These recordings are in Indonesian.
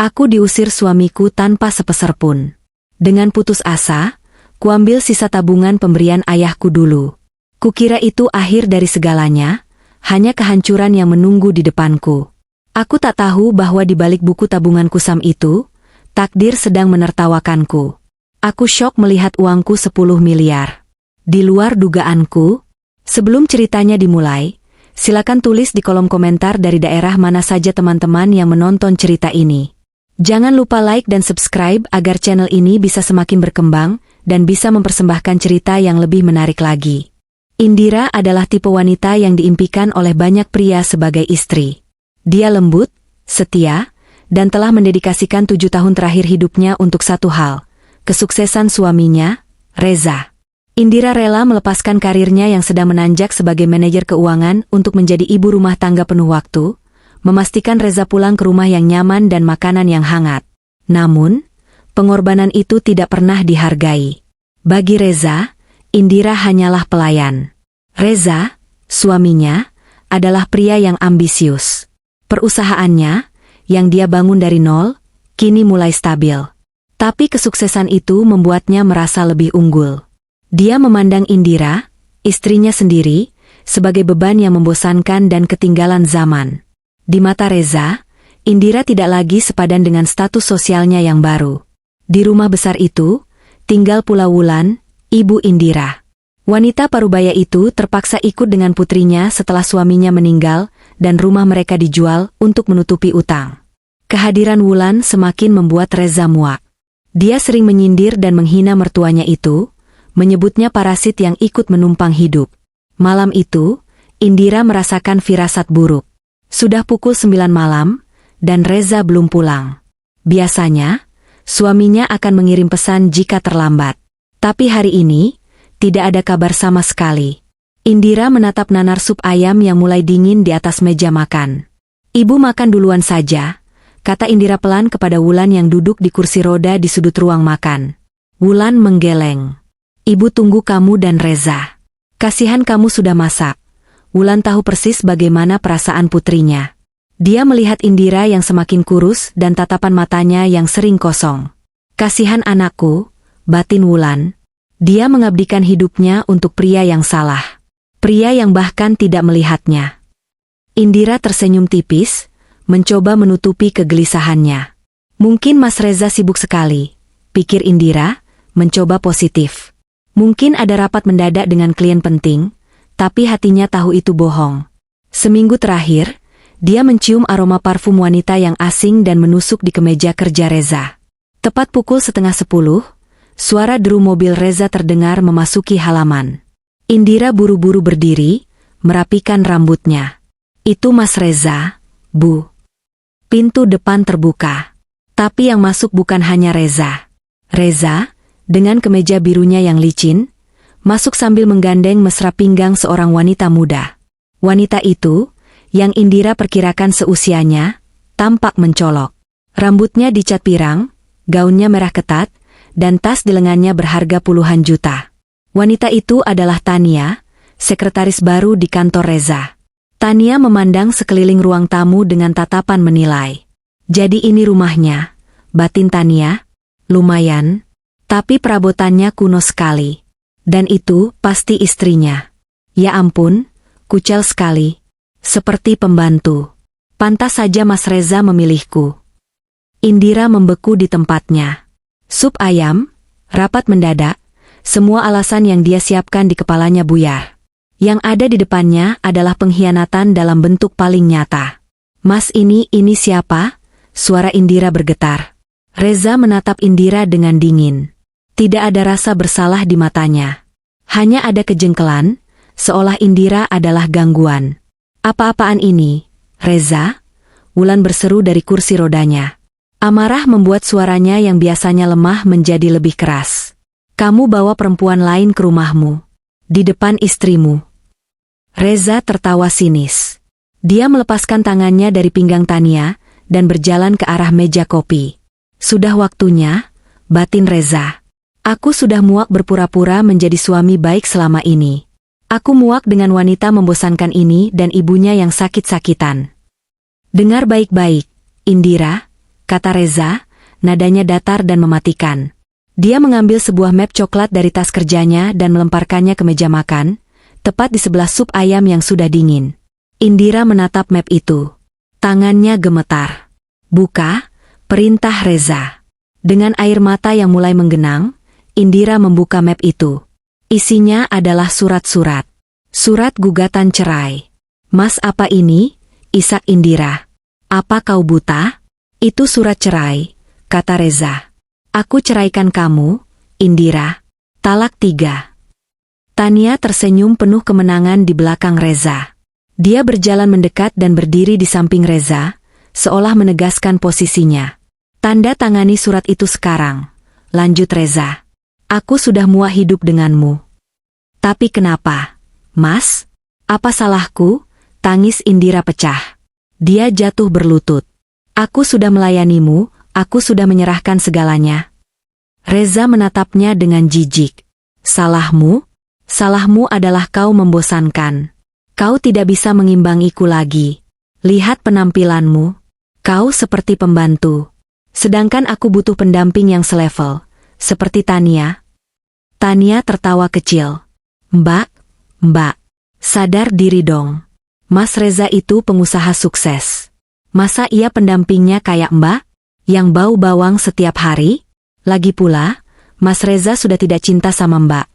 Aku diusir suamiku tanpa sepeser pun. Dengan putus asa, kuambil sisa tabungan pemberian ayahku dulu. Kukira itu akhir dari segalanya, hanya kehancuran yang menunggu di depanku. Aku tak tahu bahwa di balik buku tabungan kusam itu, takdir sedang menertawakanku. Aku syok melihat uangku 10 miliar. Di luar dugaanku. Sebelum ceritanya dimulai, silakan tulis di kolom komentar dari daerah mana saja teman-teman yang menonton cerita ini. Jangan lupa like dan subscribe agar channel ini bisa semakin berkembang dan bisa mempersembahkan cerita yang lebih menarik lagi. Indira adalah tipe wanita yang diimpikan oleh banyak pria sebagai istri. Dia lembut, setia, dan telah mendedikasikan 7 tahun terakhir hidupnya untuk satu hal, kesuksesan suaminya, Reza. Indira rela melepaskan karirnya yang sedang menanjak sebagai manajer keuangan untuk menjadi ibu rumah tangga penuh waktu, memastikan Reza pulang ke rumah yang nyaman dan makanan yang hangat. Namun, pengorbanan itu tidak pernah dihargai. Bagi Reza, Indira hanyalah pelayan. Reza, suaminya, adalah pria yang ambisius. Perusahaannya, yang dia bangun dari nol, kini mulai stabil. Tapi kesuksesan itu membuatnya merasa lebih unggul. Dia memandang Indira, istrinya sendiri, sebagai beban yang membosankan dan ketinggalan zaman. Di mata Reza, Indira tidak lagi sepadan dengan status sosialnya yang baru. Di rumah besar itu, tinggal pula Wulan, ibu Indira. Wanita parubaya itu terpaksa ikut dengan putrinya setelah suaminya meninggal dan rumah mereka dijual untuk menutupi utang. Kehadiran Wulan semakin membuat Reza muak. Dia sering menyindir dan menghina mertuanya itu, menyebutnya parasit yang ikut menumpang hidup. Malam itu, Indira merasakan firasat buruk. Sudah pukul 9 malam, dan Reza belum pulang. Biasanya, suaminya akan mengirim pesan jika terlambat. Tapi hari ini, tidak ada kabar sama sekali. Indira menatap nanar sup ayam yang mulai dingin di atas meja makan. "Ibu makan duluan saja," kata Indira pelan kepada Wulan yang duduk di kursi roda di sudut ruang makan. Wulan menggeleng. "Ibu tunggu kamu dan Reza. Kasihan kamu sudah masak." Wulan tahu persis bagaimana perasaan putrinya. Dia melihat Indira yang semakin kurus dan tatapan matanya yang sering kosong. "Kasihan anakku," batin Wulan. Dia mengabdikan hidupnya untuk pria yang salah. Pria yang bahkan tidak melihatnya. Indira tersenyum tipis, mencoba menutupi kegelisahannya. "Mungkin Mas Reza sibuk sekali," pikir Indira, mencoba positif. Mungkin ada rapat mendadak dengan klien penting, tapi hatinya tahu itu bohong. Seminggu terakhir, dia mencium aroma parfum wanita yang asing dan menusuk di kemeja kerja Reza. Tepat pukul 9:30, suara deru mobil Reza terdengar memasuki halaman. Indira buru-buru berdiri, merapikan rambutnya. "Itu Mas Reza, Bu." Pintu depan terbuka. Tapi yang masuk bukan hanya Reza. Reza, dengan kemeja birunya yang licin, masuk sambil menggandeng mesra pinggang seorang wanita muda. Wanita itu, yang Indira perkirakan seusianya, tampak mencolok. Rambutnya dicat pirang, gaunnya merah ketat, dan tas di lengannya berharga puluhan juta. Wanita itu adalah Tania, sekretaris baru di kantor Reza. Tania memandang sekeliling ruang tamu dengan tatapan menilai. "Jadi ini rumahnya," batin Tania. "Lumayan, tapi perabotannya kuno sekali. Dan itu pasti istrinya. Ya ampun, kucel sekali. Seperti pembantu. Pantas saja Mas Reza memilihku." Indira membeku di tempatnya. Sup ayam, rapat mendadak, semua alasan yang dia siapkan di kepalanya buyar. Yang ada di depannya adalah pengkhianatan dalam bentuk paling nyata. "Mas, ini siapa?" Suara Indira bergetar. Reza menatap Indira dengan dingin. Tidak ada rasa bersalah di matanya. Hanya ada kejengkelan, seolah Indira adalah gangguan. "Apa-apaan ini, Reza?" Wulan berseru dari kursi rodanya. Amarah membuat suaranya yang biasanya lemah menjadi lebih keras. "Kamu bawa perempuan lain ke rumahmu. Di depan istrimu." Reza tertawa sinis. Dia melepaskan tangannya dari pinggang Tania dan berjalan ke arah meja kopi. "Sudah waktunya," batin Reza. "Aku sudah muak berpura-pura menjadi suami baik selama ini. Aku muak dengan wanita membosankan ini dan ibunya yang sakit-sakitan." "Dengar baik-baik, Indira," kata Reza, nadanya datar dan mematikan. Dia mengambil sebuah map coklat dari tas kerjanya dan melemparkannya ke meja makan, tepat di sebelah sup ayam yang sudah dingin. Indira menatap map itu. Tangannya gemetar. Buka, perintah Reza. Dengan air mata yang mulai menggenang, Indira membuka map itu. Isinya adalah surat-surat. Surat gugatan cerai. Mas, apa ini? Isak Indira. Apa kau buta? Itu surat cerai, kata Reza. Aku ceraikan kamu, Indira. Talak 3. Tania tersenyum penuh kemenangan di belakang Reza. Dia berjalan mendekat dan berdiri di samping Reza, seolah menegaskan posisinya. Tanda tangani surat itu sekarang. Lanjut Reza. Aku sudah muak hidup denganmu. Tapi kenapa, Mas? Apa salahku? Tangis Indira pecah. Dia jatuh berlutut. Aku sudah melayanimu, aku sudah menyerahkan segalanya. Reza menatapnya dengan jijik. Salahmu? Salahmu adalah kau membosankan. Kau tidak bisa mengimbangiku lagi. Lihat penampilanmu. Kau seperti pembantu. Sedangkan aku butuh pendamping yang selevel. Seperti Tania. Tania tertawa kecil. Mbak, sadar diri dong. Mas Reza itu pengusaha sukses. Masa ia pendampingnya kayak Mbak? Yang bau bawang setiap hari? Lagi pula, Mas Reza sudah tidak cinta sama Mbak.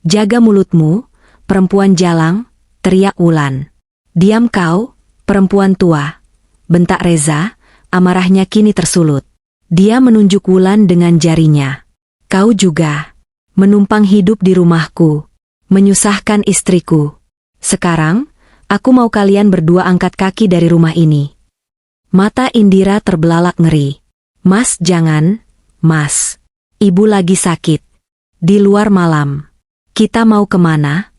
Jaga mulutmu, perempuan jalang, teriak Wulan. Diam kau, perempuan tua. Bentak Reza, amarahnya kini tersulut. Dia menunjuk Wulan dengan jarinya. Kau juga. Menumpang hidup di rumahku. Menyusahkan istriku. Sekarang, aku mau kalian berdua angkat kaki dari rumah ini. Mata Indira terbelalak ngeri. Mas, jangan, Mas. Ibu lagi sakit. Di luar malam. Kita mau kemana?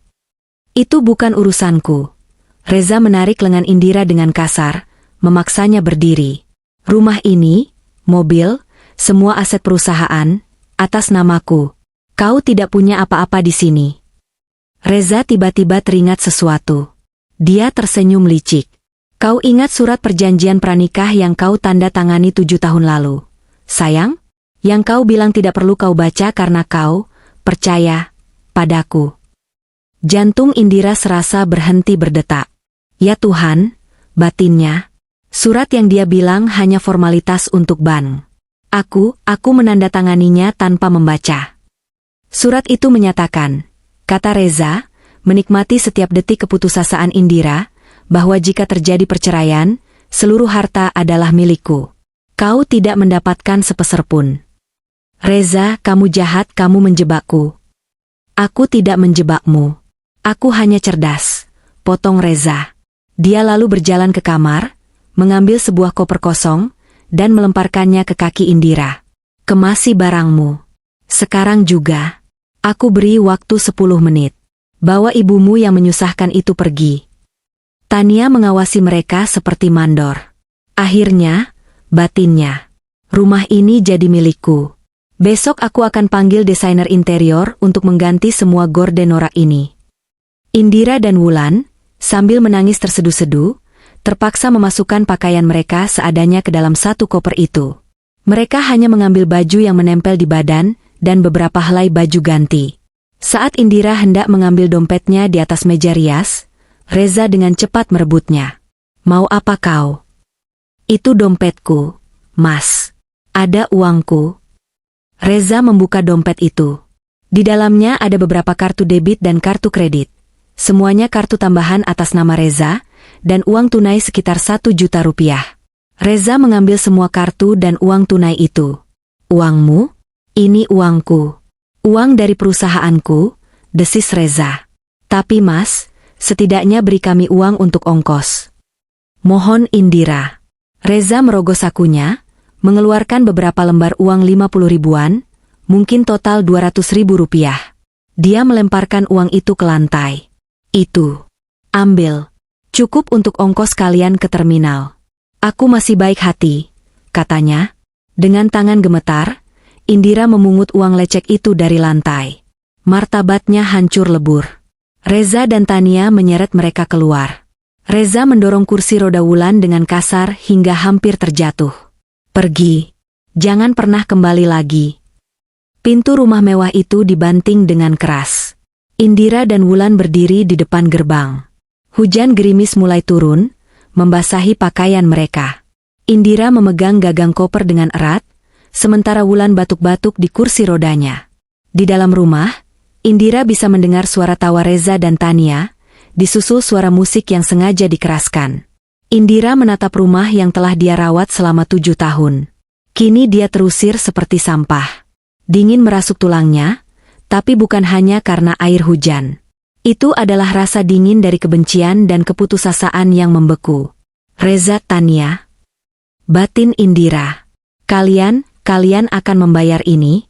Itu bukan urusanku. Reza menarik lengan Indira dengan kasar, memaksanya berdiri. Rumah ini, mobil, semua aset perusahaan, atas namaku. Kau tidak punya apa-apa di sini. Reza tiba-tiba teringat sesuatu. Dia tersenyum licik. Kau ingat surat perjanjian pranikah yang kau tanda tangani 7 tahun lalu? Sayang, yang kau bilang tidak perlu kau baca karena kau percaya padaku. Jantung Indira serasa berhenti berdetak. Ya Tuhan, batinnya. Surat yang dia bilang hanya formalitas untuk bank. Aku menandatanganinya tanpa membaca. Surat itu menyatakan, kata Reza, menikmati setiap detik keputusasaan Indira, bahwa jika terjadi perceraian, seluruh harta adalah milikku. Kau tidak mendapatkan sepeser pun. Reza, kamu jahat, kamu menjebakku. Aku tidak menjebakmu. Aku hanya cerdas, potong Reza. Dia lalu berjalan ke kamar, mengambil sebuah koper kosong, dan melemparkannya ke kaki Indira. Kemasi barangmu. Sekarang juga. Aku beri waktu 10 menit. Bawa ibumu yang menyusahkan itu pergi. Tania mengawasi mereka seperti mandor. Akhirnya, batinnya. Rumah ini jadi milikku. Besok aku akan panggil desainer interior untuk mengganti semua gorden norak ini. Indira dan Wulan, sambil menangis terseduh-seduh, terpaksa memasukkan pakaian mereka seadanya ke dalam satu koper itu. Mereka hanya mengambil baju yang menempel di badan dan beberapa helai baju ganti. Saat Indira hendak mengambil dompetnya di atas meja rias, Reza dengan cepat merebutnya. Mau apa kau? Itu dompetku, Mas. Ada uangku. Reza membuka dompet itu. Di dalamnya ada beberapa kartu debit dan kartu kredit. Semuanya kartu tambahan atas nama Reza, dan uang tunai sekitar 1 juta rupiah. Reza mengambil semua kartu dan uang tunai itu. Uangmu? Ini uangku. Uang dari perusahaanku, desis Reza. Tapi Mas, setidaknya beri kami uang untuk ongkos. Mohon Indira. Reza merogoh sakunya, mengeluarkan beberapa lembar uang 50 ribuan, mungkin total 200 ribu rupiah. Dia melemparkan uang itu ke lantai. Itu. Ambil. Cukup untuk ongkos kalian ke terminal. Aku masih baik hati, katanya. Dengan tangan gemetar, Indira memungut uang lecek itu dari lantai. Martabatnya hancur lebur. Reza dan Tania menyeret mereka keluar. Reza mendorong kursi roda Wulan dengan kasar hingga hampir terjatuh. Pergi. Jangan pernah kembali lagi. Pintu rumah mewah itu dibanting dengan keras. Indira dan Wulan berdiri di depan gerbang. Hujan gerimis mulai turun, membasahi pakaian mereka. Indira memegang gagang koper dengan erat, sementara Wulan batuk-batuk di kursi rodanya. Di dalam rumah, Indira bisa mendengar suara tawa Reza dan Tania, disusul suara musik yang sengaja dikeraskan. Indira menatap rumah yang telah dia rawat selama 7 tahun. Kini dia terusir seperti sampah. Dingin merasuk tulangnya, tapi bukan hanya karena air hujan. Itu adalah rasa dingin dari kebencian dan keputusasaan yang membeku. Reza, Tania. Batin Indira. Kalian akan membayar ini.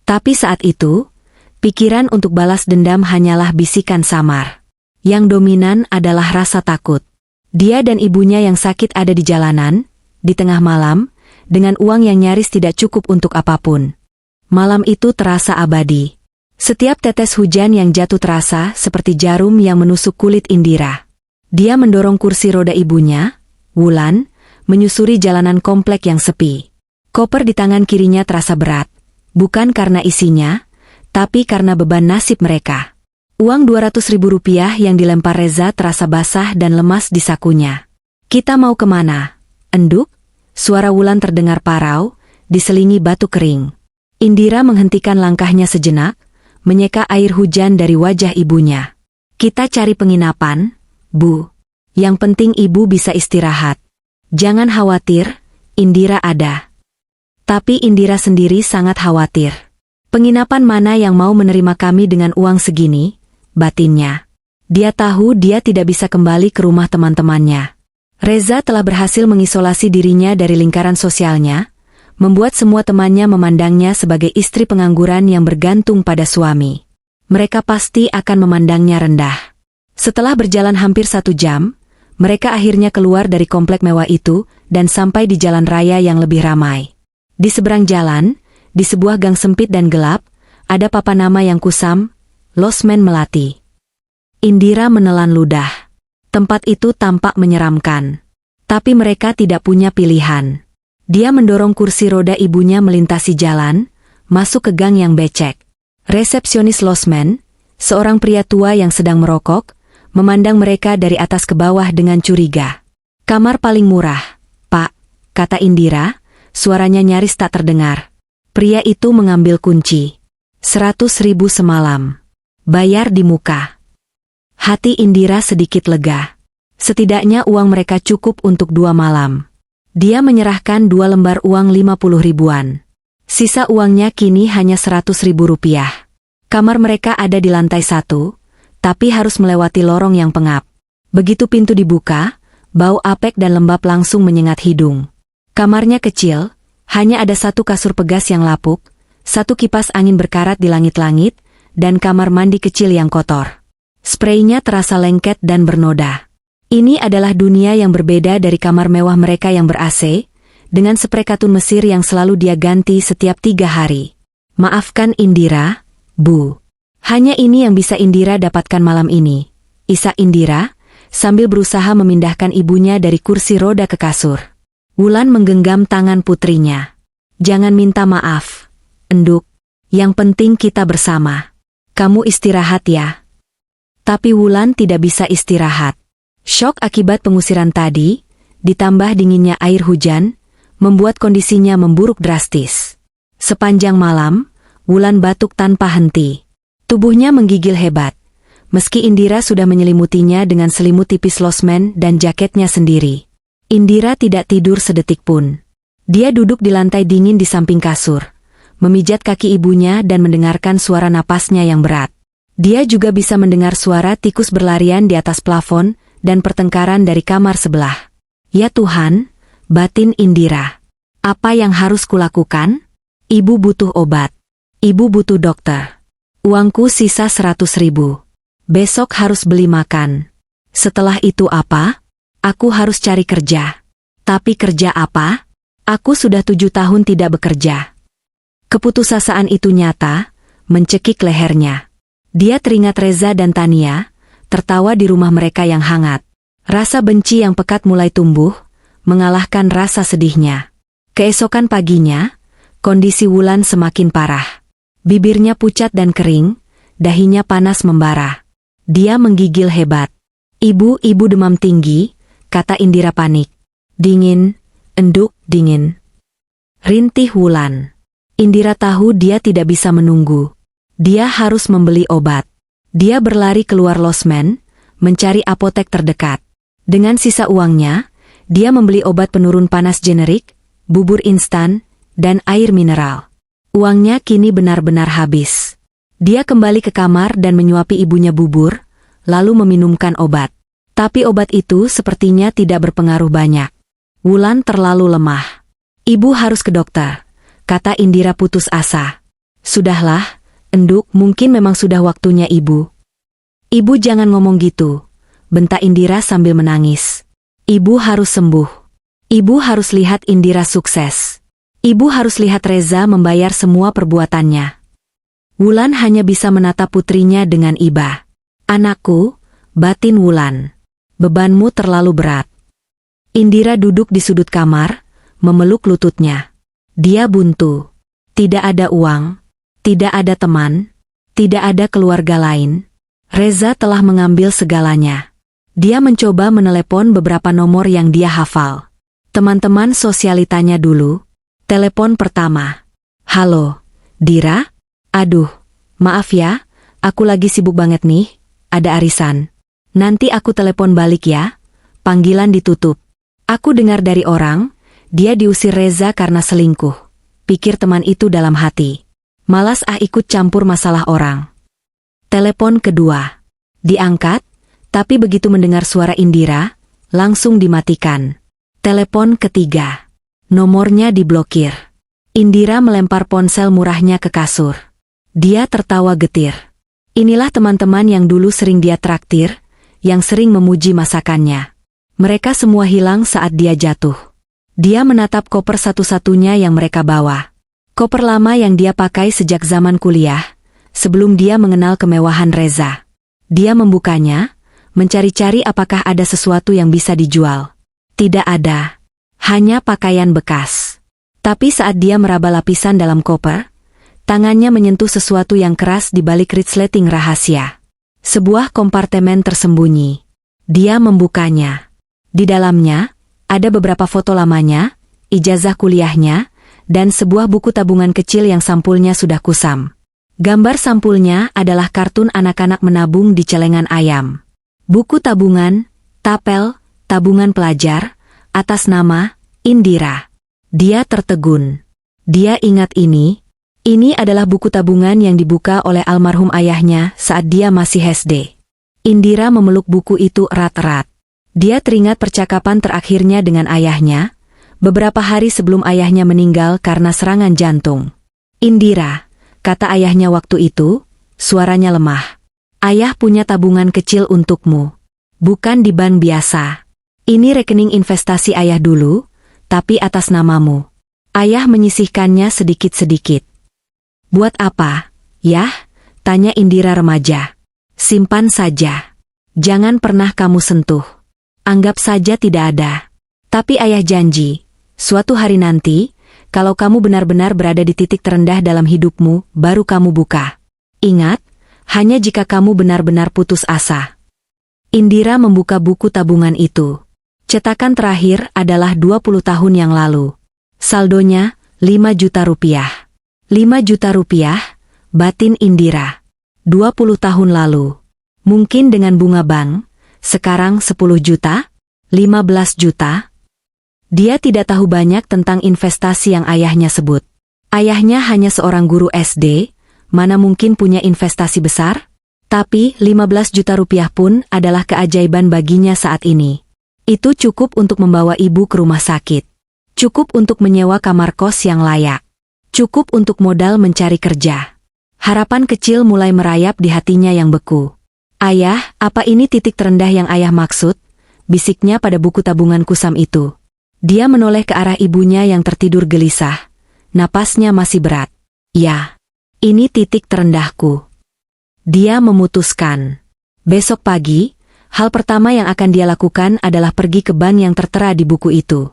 Tapi saat itu, pikiran untuk balas dendam hanyalah bisikan samar. Yang dominan adalah rasa takut. Dia dan ibunya yang sakit ada di jalanan, di tengah malam, dengan uang yang nyaris tidak cukup untuk apapun. Malam itu terasa abadi. Setiap tetes hujan yang jatuh terasa seperti jarum yang menusuk kulit Indira. Dia mendorong kursi roda ibunya, Wulan, menyusuri jalanan komplek yang sepi. Koper di tangan kirinya terasa berat, bukan karena isinya, tapi karena beban nasib mereka. Uang Rp200.000 yang dilempar Reza terasa basah dan lemas di sakunya. Kita mau kemana? Enduk? Suara Wulan terdengar parau, diselingi batu kering. Indira menghentikan langkahnya sejenak, menyeka air hujan dari wajah ibunya. Kita cari penginapan, Bu. Yang penting ibu bisa istirahat. Jangan khawatir, Indira ada. Tapi Indira sendiri sangat khawatir. Penginapan mana yang mau menerima kami dengan uang segini? Batinnya. Dia tahu dia tidak bisa kembali ke rumah teman-temannya. Reza telah berhasil mengisolasi dirinya dari lingkaran sosialnya, membuat semua temannya memandangnya sebagai istri pengangguran yang bergantung pada suami. Mereka pasti akan memandangnya rendah. Setelah berjalan hampir 1 jam, mereka akhirnya keluar dari komplek mewah itu dan sampai di jalan raya yang lebih ramai. Di seberang jalan, di sebuah gang sempit dan gelap, ada papan nama yang kusam, Losmen Melati. Indira menelan ludah. Tempat itu tampak menyeramkan. Tapi mereka tidak punya pilihan. Dia mendorong kursi roda ibunya melintasi jalan, masuk ke gang yang becek. Resepsionis Losmen, seorang pria tua yang sedang merokok, memandang mereka dari atas ke bawah dengan curiga. Kamar paling murah, Pak, kata Indira, suaranya nyaris tak terdengar. Pria itu mengambil kunci. 100.000 semalam. Bayar di muka. Hati Indira sedikit lega. Setidaknya uang mereka cukup untuk 2 malam. Dia menyerahkan 2 lembar uang 50 ribuan. Sisa uangnya kini hanya 100.000 rupiah. Kamar mereka ada di lantai 1, tapi harus melewati lorong yang pengap. Begitu pintu dibuka, bau apek dan lembab langsung menyengat hidung. Kamarnya kecil, hanya ada 1 kasur pegas yang lapuk, 1 kipas angin berkarat di langit-langit, dan kamar mandi kecil yang kotor. Spraynya terasa lengket dan bernoda. Ini adalah dunia yang berbeda dari kamar mewah mereka yang ber-AC, dengan spray katun Mesir yang selalu dia ganti setiap 3 hari. Maafkan Indira, Bu. Hanya ini yang bisa Indira dapatkan malam ini. Isak Indira, sambil berusaha memindahkan ibunya dari kursi roda ke kasur. Wulan menggenggam tangan putrinya. Jangan minta maaf, Enduk. Yang penting kita bersama. Kamu istirahat ya. Tapi Wulan tidak bisa istirahat. Syok akibat pengusiran tadi, ditambah dinginnya air hujan, membuat kondisinya memburuk drastis. Sepanjang malam, Wulan batuk tanpa henti. Tubuhnya menggigil hebat. Meski Indira sudah menyelimutinya dengan selimut tipis Losmen dan jaketnya sendiri. Indira tidak tidur sedetik pun. Dia duduk di lantai dingin di samping kasur, memijat kaki ibunya dan mendengarkan suara napasnya yang berat. Dia juga bisa mendengar suara tikus berlarian di atas plafon dan pertengkaran dari kamar sebelah. Ya Tuhan, batin Indira. Apa yang harus kulakukan? Ibu butuh obat. Ibu butuh dokter. Uangku sisa 100.000. Besok harus beli makan. Setelah itu apa? Aku harus cari kerja. Tapi kerja apa? Aku sudah 7 tahun tidak bekerja. Keputusasaan itu nyata, mencekik lehernya. Dia teringat Reza dan Tania, tertawa di rumah mereka yang hangat. Rasa benci yang pekat mulai tumbuh, mengalahkan rasa sedihnya. Keesokan paginya, kondisi Wulan semakin parah. Bibirnya pucat dan kering, dahinya panas membara. Dia menggigil hebat. Ibu demam tinggi, kata Indira panik. Dingin, enduk, dingin. Rintih Wulan. Indira tahu dia tidak bisa menunggu. Dia harus membeli obat. Dia berlari keluar losmen, mencari apotek terdekat. Dengan sisa uangnya, dia membeli obat penurun panas generik, bubur instan, dan air mineral. Uangnya kini benar-benar habis. Dia kembali ke kamar dan menyuapi ibunya bubur, lalu meminumkan obat. Tapi obat itu sepertinya tidak berpengaruh banyak. Wulan terlalu lemah. Ibu harus ke dokter, kata Indira putus asa. Sudahlah, enduk, mungkin memang sudah waktunya ibu. Ibu jangan ngomong gitu, bentak Indira sambil menangis. Ibu harus sembuh. Ibu harus lihat Indira sukses. Ibu harus lihat Reza membayar semua perbuatannya. Wulan hanya bisa menatap putrinya dengan iba. Anakku, batin Wulan. Bebanmu terlalu berat. Indira duduk di sudut kamar, memeluk lututnya. Dia buntu. Tidak ada uang, tidak ada teman, tidak ada keluarga lain. Reza telah mengambil segalanya. Dia mencoba menelepon beberapa nomor yang dia hafal. Teman-teman sosialitanya dulu. Telepon pertama. Halo, Dira? Aduh, maaf ya, aku lagi sibuk banget nih, ada arisan. Nanti aku telepon balik ya. Panggilan ditutup. Aku dengar dari orang, dia diusir Reza karena selingkuh. Pikir teman itu dalam hati. Malas ikut campur masalah orang. Telepon kedua. Diangkat, tapi begitu mendengar suara Indira, langsung dimatikan. Telepon ketiga. Nomornya diblokir. Indira melempar ponsel murahnya ke kasur. Dia tertawa getir. Inilah teman-teman yang dulu sering dia traktir, yang sering memuji masakannya. Mereka semua hilang saat dia jatuh. Dia menatap koper satu-satunya yang mereka bawa. Koper lama yang dia pakai sejak zaman kuliah, sebelum dia mengenal kemewahan Reza. Dia membukanya, mencari-cari apakah ada sesuatu yang bisa dijual. Tidak ada. Hanya pakaian bekas. Tapi saat dia meraba lapisan dalam koper, tangannya menyentuh sesuatu yang keras di balik resleting rahasia. Sebuah kompartemen tersembunyi. Dia membukanya. Di dalamnya, ada beberapa foto lamanya, ijazah kuliahnya, dan sebuah buku tabungan kecil yang sampulnya sudah kusam. Gambar sampulnya adalah kartun anak-anak menabung di celengan ayam. Buku tabungan, tapel, tabungan pelajar, atas nama Indira. Dia tertegun. Dia ingat ini adalah buku tabungan yang dibuka oleh almarhum ayahnya saat dia masih SD. Indira memeluk buku itu erat-erat. Dia teringat percakapan terakhirnya dengan ayahnya, beberapa hari sebelum ayahnya meninggal karena serangan jantung. Indira, kata ayahnya waktu itu, suaranya lemah. Ayah punya tabungan kecil untukmu. Bukan di bank biasa. Ini rekening investasi ayah dulu, tapi atas namamu. Ayah menyisihkannya sedikit-sedikit. Buat apa, yah? Tanya Indira remaja. Simpan saja. Jangan pernah kamu sentuh. Anggap saja tidak ada. Tapi ayah janji, suatu hari nanti, kalau kamu benar-benar berada di titik terendah dalam hidupmu, baru kamu buka. Ingat, hanya jika kamu benar-benar putus asa. Indira membuka buku tabungan itu. Cetakan terakhir adalah 20 tahun yang lalu. Saldonya, 5 juta rupiah. 5 juta rupiah, batin Indira. 20 tahun lalu. Mungkin dengan bunga bank. Sekarang 10 juta? 15 juta? Dia tidak tahu banyak tentang investasi yang ayahnya sebut. Ayahnya hanya seorang guru SD, mana mungkin punya investasi besar? Tapi 15 juta rupiah pun adalah keajaiban baginya saat ini. Itu cukup untuk membawa ibu ke rumah sakit. Cukup untuk menyewa kamar kos yang layak. Cukup untuk modal mencari kerja. Harapan kecil mulai merayap di hatinya yang beku. Ayah, apa ini titik terendah yang ayah maksud? Bisiknya pada buku tabungan kusam itu. Dia menoleh ke arah ibunya yang tertidur gelisah. Napasnya masih berat. Ya, ini titik terendahku. Dia memutuskan. Besok pagi, hal pertama yang akan dia lakukan adalah pergi ke bank yang tertera di buku itu.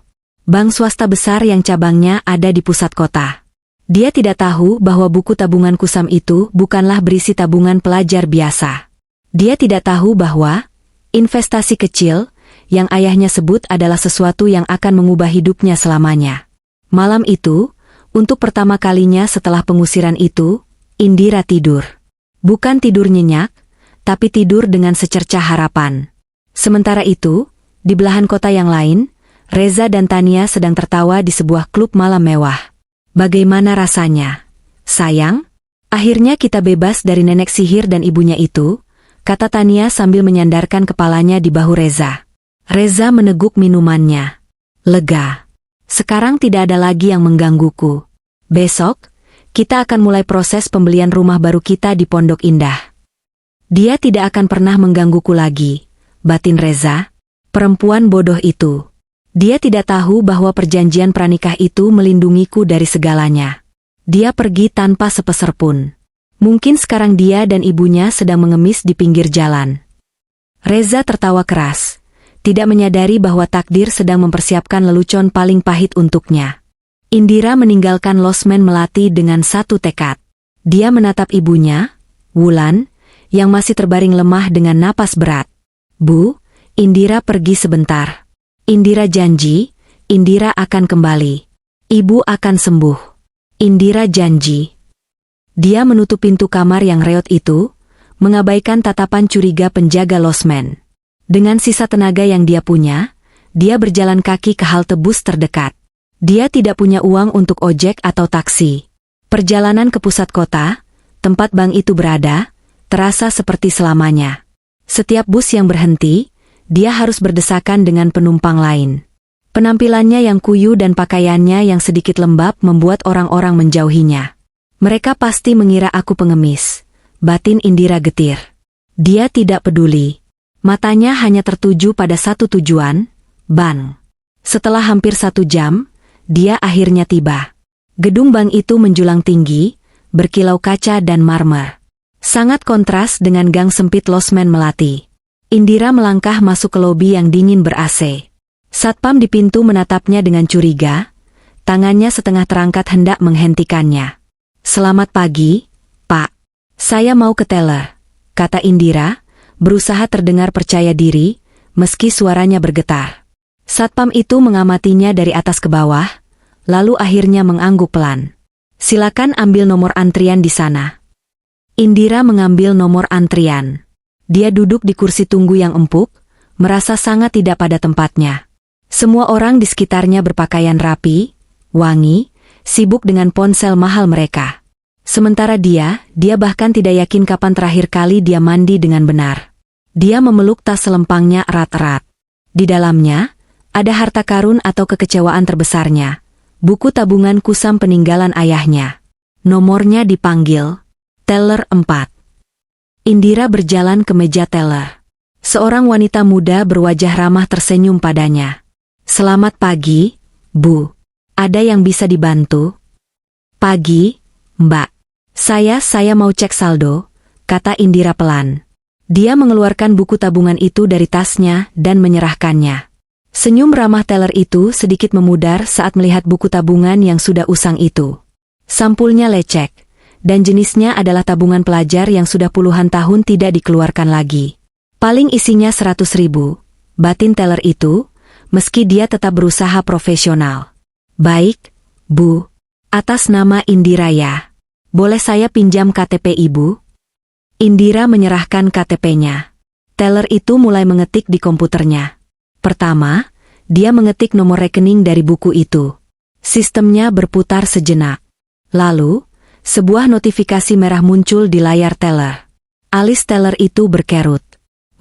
bank swasta besar yang cabangnya ada di pusat kota. Dia tidak tahu bahwa buku tabungan kusam itu bukanlah berisi tabungan pelajar biasa. Dia tidak tahu bahwa investasi kecil yang ayahnya sebut adalah sesuatu yang akan mengubah hidupnya selamanya. Malam itu, untuk pertama kalinya setelah pengusiran itu, Indira tidur. Bukan tidur nyenyak, tapi tidur dengan secercah harapan. Sementara itu, di belahan kota yang lain, Reza dan Tania sedang tertawa di sebuah klub malam mewah. Bagaimana rasanya? Sayang? Akhirnya kita bebas dari nenek sihir dan ibunya itu, kata Tania sambil menyandarkan kepalanya di bahu Reza. Reza meneguk minumannya. Lega. Sekarang tidak ada lagi yang menggangguku. Besok, kita akan mulai proses pembelian rumah baru kita di Pondok Indah. Dia tidak akan pernah menggangguku lagi, batin Reza. Perempuan bodoh itu. Dia tidak tahu bahwa perjanjian pranikah itu melindungiku dari segalanya. Dia pergi tanpa sepeser pun. Mungkin sekarang dia dan ibunya sedang mengemis di pinggir jalan. Reza tertawa keras, tidak menyadari bahwa takdir sedang mempersiapkan lelucon paling pahit untuknya. Indira meninggalkan losmen Melati dengan satu tekad. Dia menatap ibunya, Wulan, yang masih terbaring lemah dengan napas berat. Bu, Indira pergi sebentar. Indira janji, Indira akan kembali. Ibu akan sembuh. Indira janji. Dia menutup pintu kamar yang reot itu, mengabaikan tatapan curiga penjaga losmen. Dengan sisa tenaga yang dia punya, dia berjalan kaki ke halte bus terdekat. Dia tidak punya uang untuk ojek atau taksi. Perjalanan ke pusat kota, tempat bank itu berada, terasa seperti selamanya. Setiap bus yang berhenti, dia harus berdesakan dengan penumpang lain. Penampilannya yang kuyu dan pakaiannya yang sedikit lembab membuat orang-orang menjauhinya. Mereka pasti mengira aku pengemis, batin Indira getir. Dia tidak peduli. Matanya hanya tertuju pada satu tujuan, bank. Setelah hampir 1 jam, dia akhirnya tiba. Gedung bank itu menjulang tinggi, berkilau kaca dan marmer. Sangat kontras dengan gang sempit losmen Melati. Indira melangkah masuk ke lobi yang dingin ber-AC. Satpam di pintu menatapnya dengan curiga, tangannya setengah terangkat hendak menghentikannya. Selamat pagi, Pak. Saya mau ke teller, kata Indira, berusaha terdengar percaya diri, meski suaranya bergetar. Satpam itu mengamatinya dari atas ke bawah, lalu akhirnya mengangguk pelan. Silakan ambil nomor antrian di sana. Indira mengambil nomor antrian. Dia duduk di kursi tunggu yang empuk, merasa sangat tidak pada tempatnya. Semua orang di sekitarnya berpakaian rapi, wangi, sibuk dengan ponsel mahal mereka. Sementara dia bahkan tidak yakin kapan terakhir kali dia mandi dengan benar. Dia memeluk tas selempangnya erat-erat. Di dalamnya, ada harta karun atau kekecewaan terbesarnya, buku tabungan kusam peninggalan ayahnya. Nomornya dipanggil. Teller 4. Indira berjalan ke meja teller. Seorang wanita muda berwajah ramah tersenyum padanya. Selamat pagi, Bu. Ada yang bisa dibantu? Pagi, Mbak. Saya mau cek saldo, kata Indira pelan. Dia mengeluarkan buku tabungan itu dari tasnya dan menyerahkannya. Senyum ramah teller itu sedikit memudar saat melihat buku tabungan yang sudah usang itu. Sampulnya lecek. Dan jenisnya adalah tabungan pelajar yang sudah puluhan tahun tidak dikeluarkan lagi. Paling isinya 100.000, batin teller itu, meski dia tetap berusaha profesional. Baik, Bu. Atas nama Indira ya. Boleh saya pinjam KTP Ibu? Indira menyerahkan KTP-nya. Teller itu mulai mengetik di komputernya. Pertama, dia mengetik nomor rekening dari buku itu. Sistemnya berputar sejenak. Lalu, sebuah notifikasi merah muncul di layar teller. Alis teller itu berkerut.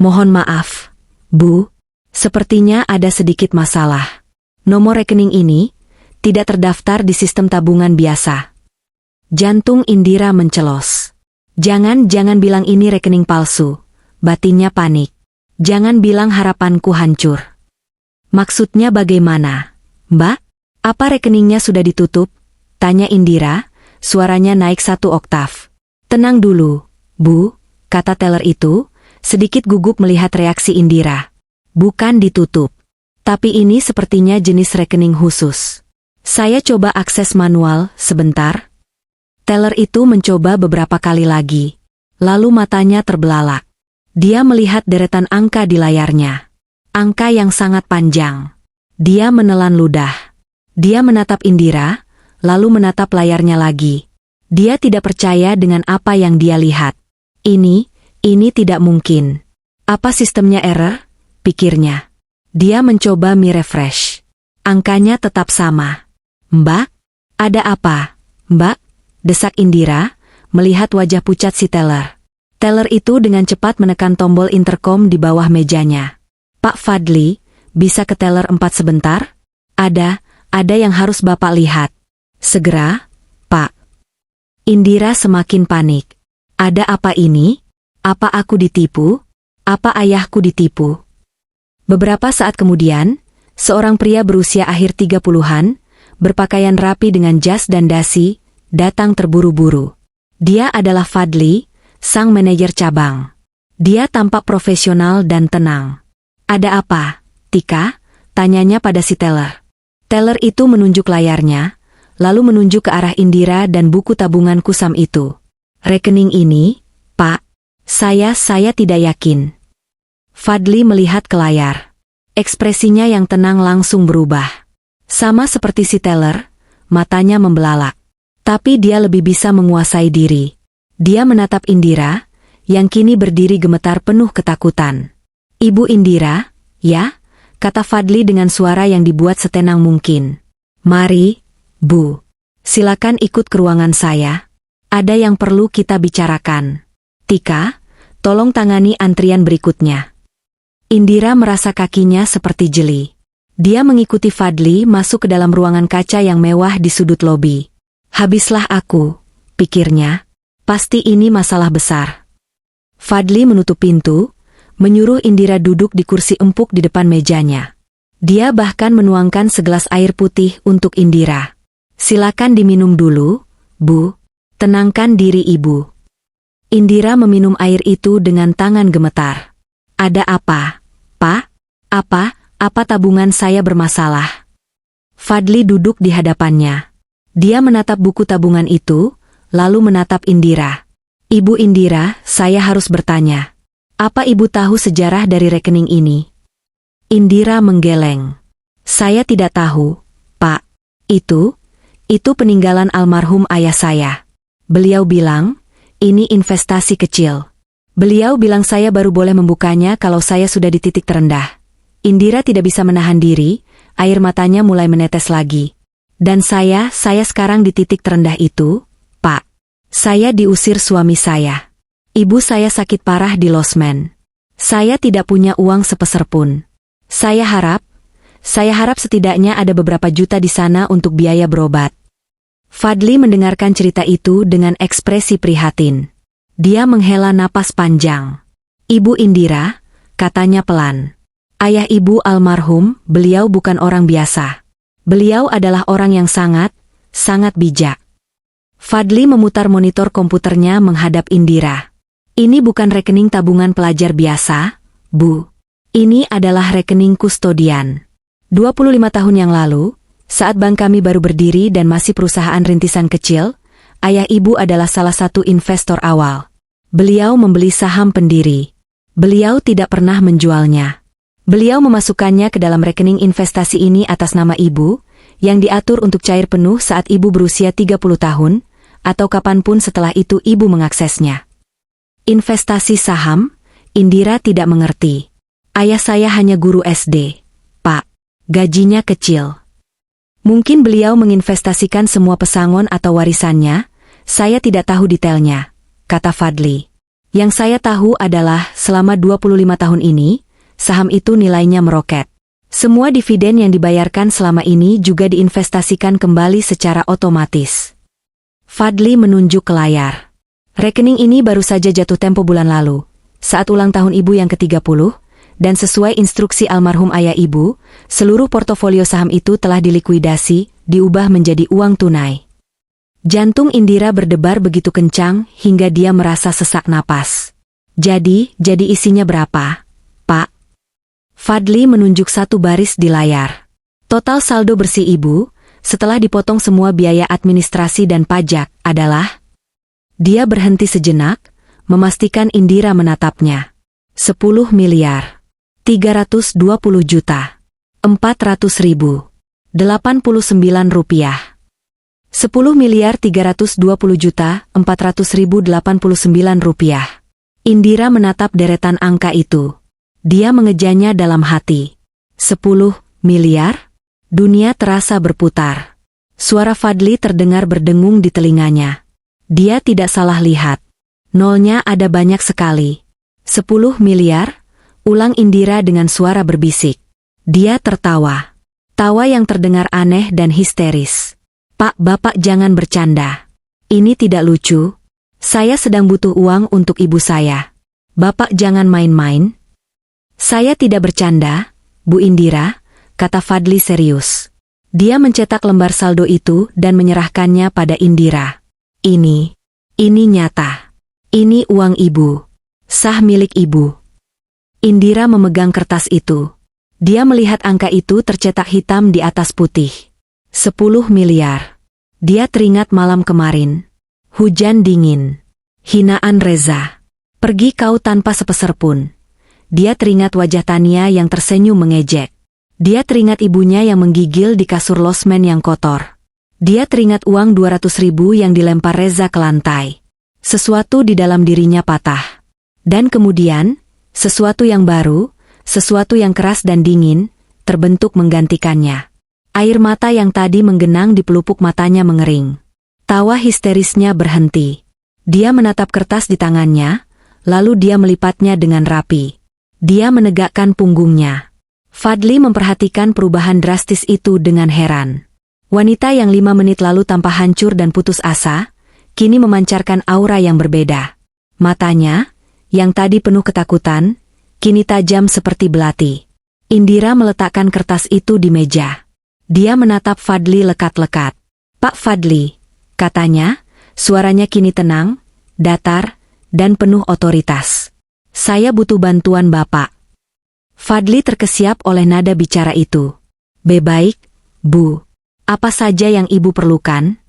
Mohon maaf, Bu. Sepertinya ada sedikit masalah. Nomor rekening ini tidak terdaftar di sistem tabungan biasa. Jantung Indira mencelos. Jangan bilang ini rekening palsu. Batinnya panik. Jangan bilang harapanku hancur. Maksudnya bagaimana, Mbak? Apa rekeningnya sudah ditutup? Tanya Indira. Suaranya naik 1 oktav. Tenang dulu, Bu, kata teller itu, sedikit gugup melihat reaksi Indira. Bukan ditutup. Tapi ini sepertinya jenis rekening khusus. Saya coba akses manual, sebentar. Teller itu mencoba beberapa kali lagi. Lalu matanya terbelalak. Dia melihat deretan angka di layarnya. Angka yang sangat panjang. Dia menelan ludah. Dia menatap Indira, lalu menatap layarnya lagi. Dia tidak percaya dengan apa yang dia lihat. Ini tidak mungkin. Apa sistemnya error? Pikirnya. Dia mencoba refresh. Angkanya tetap sama. Mbak? Ada apa? Mbak? Desak Indira, melihat wajah pucat si teller. Teller itu dengan cepat menekan tombol intercom di bawah mejanya. Pak Fadli, bisa ke teller 4 sebentar? Ada yang harus Bapak lihat. Segera, Pak. Indira semakin panik. Ada apa ini? Apa aku ditipu? Apa ayahku ditipu? Beberapa saat kemudian, seorang pria berusia akhir 30-an, berpakaian rapi dengan jas dan dasi, datang terburu-buru. Dia adalah Fadli, sang manajer cabang. Dia tampak profesional dan tenang. Ada apa, Tika? Tanyanya pada si teller. Teller itu menunjuk layarnya, lalu menunjuk ke arah Indira dan buku tabungan kusam itu. Rekening ini, Pak, saya tidak yakin. Fadli melihat ke layar. Ekspresinya yang tenang langsung berubah. Sama seperti si teller, matanya membelalak. Tapi dia lebih bisa menguasai diri. Dia menatap Indira, yang kini berdiri gemetar penuh ketakutan. Ibu Indira, ya? Kata Fadli dengan suara yang dibuat setenang mungkin. Mari, Bu. Silakan ikut ke ruangan saya. Ada yang perlu kita bicarakan. Tika, tolong tangani antrian berikutnya. Indira merasa kakinya seperti jeli. Dia mengikuti Fadli masuk ke dalam ruangan kaca yang mewah di sudut lobi. Habislah aku, pikirnya. Pasti ini masalah besar. Fadli menutup pintu, menyuruh Indira duduk di kursi empuk di depan mejanya. Dia bahkan menuangkan segelas air putih untuk Indira. Silakan diminum dulu, Bu. Tenangkan diri Ibu. Indira meminum air itu dengan tangan gemetar. Ada apa, Pak? Apa tabungan saya bermasalah? Fadli duduk di hadapannya. Dia menatap buku tabungan itu, lalu menatap Indira. Ibu Indira, saya harus bertanya. Apa Ibu tahu sejarah dari rekening ini? Indira menggeleng. Saya tidak tahu, Pak. Itu peninggalan almarhum ayah saya. Beliau bilang, ini investasi kecil. Beliau bilang saya baru boleh membukanya kalau saya sudah di titik terendah. Indira tidak bisa menahan diri, air matanya mulai menetes lagi. Dan saya sekarang di titik terendah itu, Pak. Saya diusir suami saya. Ibu saya sakit parah di losmen. Saya tidak punya uang sepeser pun. Saya harap setidaknya ada beberapa juta di sana untuk biaya berobat. Fadli mendengarkan cerita itu dengan ekspresi prihatin. Dia menghela napas panjang. Ibu Indira, katanya pelan. Ayah Ibu almarhum, beliau bukan orang biasa. Beliau adalah orang yang sangat bijak. Fadli memutar monitor komputernya menghadap Indira. Ini bukan rekening tabungan pelajar biasa, Bu. Ini adalah rekening kustodian. 25 tahun yang lalu, saat bank kami baru berdiri dan masih perusahaan rintisan kecil, ayah Ibu adalah salah satu investor awal. Beliau membeli saham pendiri. Beliau tidak pernah menjualnya. Beliau memasukkannya ke dalam rekening investasi ini atas nama Ibu, yang diatur untuk cair penuh saat Ibu berusia 30 tahun, atau kapanpun setelah itu Ibu mengaksesnya. Investasi saham? Indira tidak mengerti. Ayah saya hanya guru SD, Pak. Gajinya kecil. Mungkin beliau menginvestasikan semua pesangon atau warisannya, saya tidak tahu detailnya, kata Fadli. Yang saya tahu adalah selama 25 tahun ini, saham itu nilainya meroket. Semua dividen yang dibayarkan selama ini juga diinvestasikan kembali secara otomatis. Fadli menunjuk ke layar. Rekening ini baru saja jatuh tempo bulan lalu, saat ulang tahun Ibu yang ke-30, dan sesuai instruksi almarhum ayah Ibu, seluruh portofolio saham itu telah dilikuidasi, diubah menjadi uang tunai. Jantung Indira berdebar begitu kencang hingga dia merasa sesak napas. Jadi isinya berapa, Pak? Fadli menunjuk satu baris di layar. Total saldo bersih ibu, setelah dipotong semua biaya administrasi dan pajak, adalah... Dia berhenti sejenak, memastikan Indira menatapnya. 10 miliar. 320 juta. 400.000. 89 rupiah. 10 miliar 320 juta, 400.089 rupiah. Indira menatap deretan angka itu. Dia mengejanya dalam hati. 10 miliar? Dunia terasa berputar. Suara Fadli terdengar berdengung di telinganya. Dia tidak salah lihat. Nolnya ada banyak sekali. 10 miliar? Ulang Indira dengan suara berbisik. Dia tertawa. Tawa yang terdengar aneh dan histeris. Pak, Bapak jangan bercanda. Ini tidak lucu. Saya sedang butuh uang untuk ibu saya. Bapak jangan main-main. Saya tidak bercanda, Bu Indira, kata Fadli serius. Dia mencetak lembar saldo itu dan menyerahkannya pada Indira. Ini nyata. Ini uang ibu. Sah milik ibu. Indira memegang kertas itu. Dia melihat angka itu tercetak hitam di atas putih. 10 miliar. Dia teringat malam kemarin. Hujan dingin. Hinaan Reza. Pergi kau tanpa sepeser pun. Dia teringat wajah Tania yang tersenyum mengejek. Dia teringat ibunya yang menggigil di kasur losmen yang kotor. Dia teringat uang 200.000 yang dilempar Reza ke lantai. Sesuatu di dalam dirinya patah. Dan kemudian, sesuatu yang baru, sesuatu yang keras dan dingin, terbentuk menggantikannya. Air mata yang tadi menggenang di pelupuk matanya mengering. Tawa histerisnya berhenti. Dia menatap kertas di tangannya, lalu dia melipatnya dengan rapi. Dia menegakkan punggungnya. Fadli memperhatikan perubahan drastis itu dengan heran. Wanita yang 5 menit lalu tampak hancur dan putus asa, kini memancarkan aura yang berbeda. Matanya, yang tadi penuh ketakutan, kini tajam seperti belati. Indira meletakkan kertas itu di meja. Dia menatap Fadli lekat-lekat. Pak Fadli, katanya, suaranya kini tenang, datar, dan penuh otoritas. Saya butuh bantuan Bapak. Fadli terkesiap oleh nada bicara itu. Baik, Bu. Apa saja yang Ibu perlukan?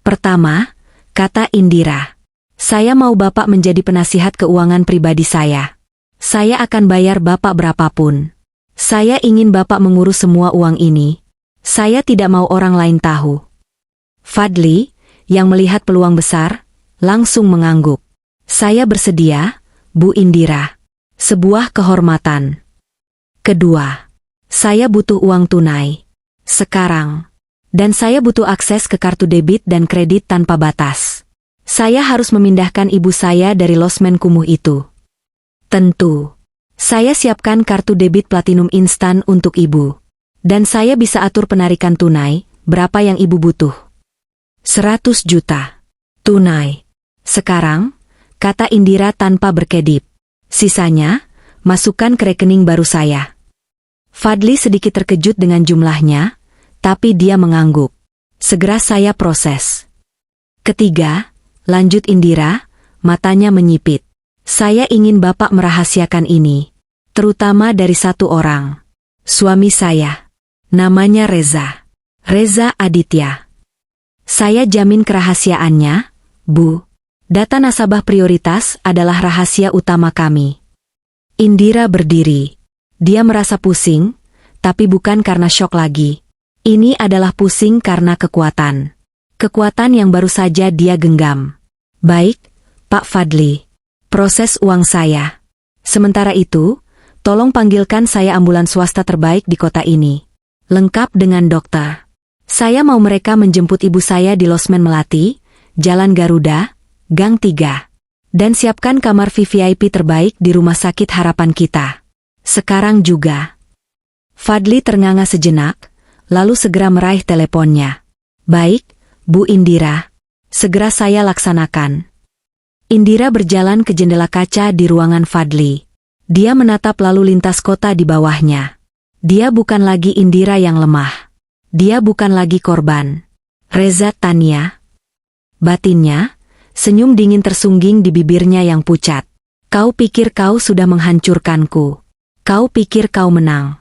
Pertama, kata Indira. Saya mau Bapak menjadi penasihat keuangan pribadi saya. Saya akan bayar Bapak berapapun. Saya ingin Bapak mengurus semua uang ini. Saya tidak mau orang lain tahu. Fadli, yang melihat peluang besar, langsung mengangguk. Saya bersedia, Bu Indira. Sebuah kehormatan. Kedua, saya butuh uang tunai. Sekarang. Dan saya butuh akses ke kartu debit dan kredit tanpa batas. Saya harus memindahkan ibu saya dari losmen kumuh itu. Tentu. Saya siapkan kartu debit platinum instan untuk ibu. Dan saya bisa atur penarikan tunai, berapa yang ibu butuh. 100 juta. Tunai. Sekarang, kata Indira tanpa berkedip. Sisanya, masukkan ke rekening baru saya. Fadli sedikit terkejut dengan jumlahnya, tapi dia mengangguk. Segera saya proses. Ketiga, lanjut Indira, matanya menyipit. Saya ingin Bapak merahasiakan ini. Terutama dari satu orang. Suami saya. Namanya Reza. Reza Aditya. Saya jamin kerahasiaannya, Bu. Data nasabah prioritas adalah rahasia utama kami. Indira berdiri. Dia merasa pusing, tapi bukan karena syok lagi. Ini adalah pusing karena kekuatan. Kekuatan yang baru saja dia genggam. Baik, Pak Fadli. Proses uang saya. Sementara itu, tolong panggilkan saya ambulans swasta terbaik di kota ini. Lengkap dengan dokter. Saya mau mereka menjemput ibu saya di Losmen Melati, Jalan Garuda, Gang 3. Dan siapkan kamar VVIP terbaik di Rumah Sakit Harapan kita. Sekarang juga. Fadli ternganga sejenak, lalu segera meraih teleponnya. Baik, Bu Indira. Segera saya laksanakan. Indira berjalan ke jendela kaca di ruangan Fadli. Dia menatap lalu lintas kota di bawahnya. Dia bukan lagi Indira yang lemah. Dia bukan lagi korban. Reza Tania. Batinnya, senyum dingin tersungging di bibirnya yang pucat. Kau pikir kau sudah menghancurkanku. Kau pikir kau menang?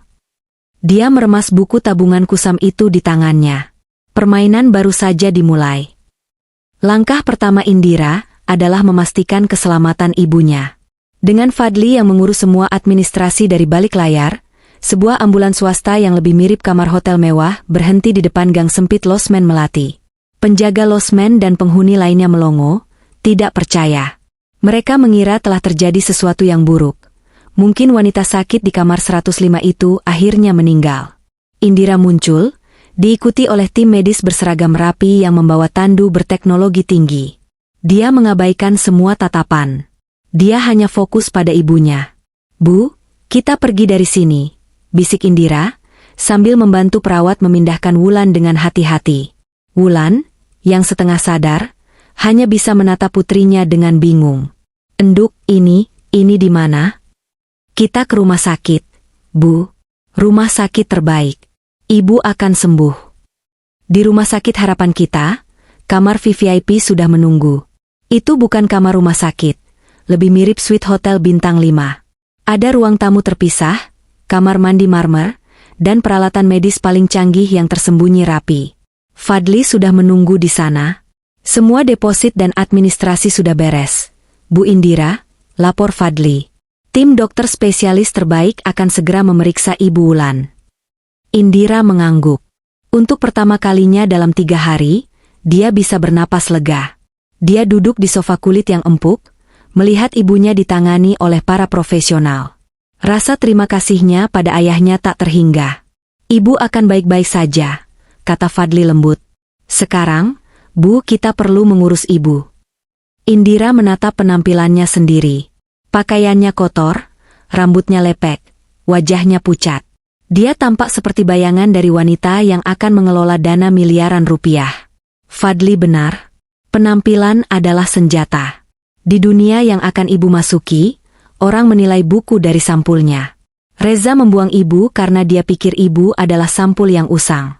Dia meremas buku tabungan kusam itu di tangannya. Permainan baru saja dimulai. Langkah pertama Indira adalah memastikan keselamatan ibunya. Dengan Fadli yang mengurus semua administrasi dari balik layar, sebuah ambulans swasta yang lebih mirip kamar hotel mewah berhenti di depan gang sempit losmen Melati. Penjaga losmen dan penghuni lainnya melongo, tidak percaya. Mereka mengira telah terjadi sesuatu yang buruk. Mungkin wanita sakit di kamar 105 itu akhirnya meninggal. Indira muncul, diikuti oleh tim medis berseragam rapi yang membawa tandu berteknologi tinggi. Dia mengabaikan semua tatapan. Dia hanya fokus pada ibunya. "Bu, kita pergi dari sini," bisik Indira, sambil membantu perawat memindahkan Wulan dengan hati-hati. Wulan, yang setengah sadar, hanya bisa menatap putrinya dengan bingung. "Enduk, ini di mana?" "Kita ke rumah sakit, Bu. Rumah sakit terbaik. Ibu akan sembuh." Di rumah sakit harapan kita, kamar VVIP sudah menunggu. Itu bukan kamar rumah sakit, lebih mirip suite hotel bintang 5. Ada ruang tamu terpisah, kamar mandi marmer, dan peralatan medis paling canggih yang tersembunyi rapi. Fadli sudah menunggu di sana. Semua deposit dan administrasi sudah beres. "Bu Indira," lapor Fadli. "Tim dokter spesialis terbaik akan segera memeriksa Ibu Wulan." Indira mengangguk. Untuk pertama kalinya dalam 3 hari, dia bisa bernapas lega. Dia duduk di sofa kulit yang empuk, melihat ibunya ditangani oleh para profesional. Rasa terima kasihnya pada ayahnya tak terhingga. "Ibu akan baik-baik saja," kata Fadli lembut. "Sekarang, Bu, kita perlu mengurus ibu." Indira menatap penampilannya sendiri. Pakaiannya kotor, rambutnya lepek, wajahnya pucat. Dia tampak seperti bayangan dari wanita yang akan mengelola dana miliaran rupiah. Fadli benar. Penampilan adalah senjata. Di dunia yang akan ibu masuki, orang menilai buku dari sampulnya. Reza membuang ibu karena dia pikir ibu adalah sampul yang usang.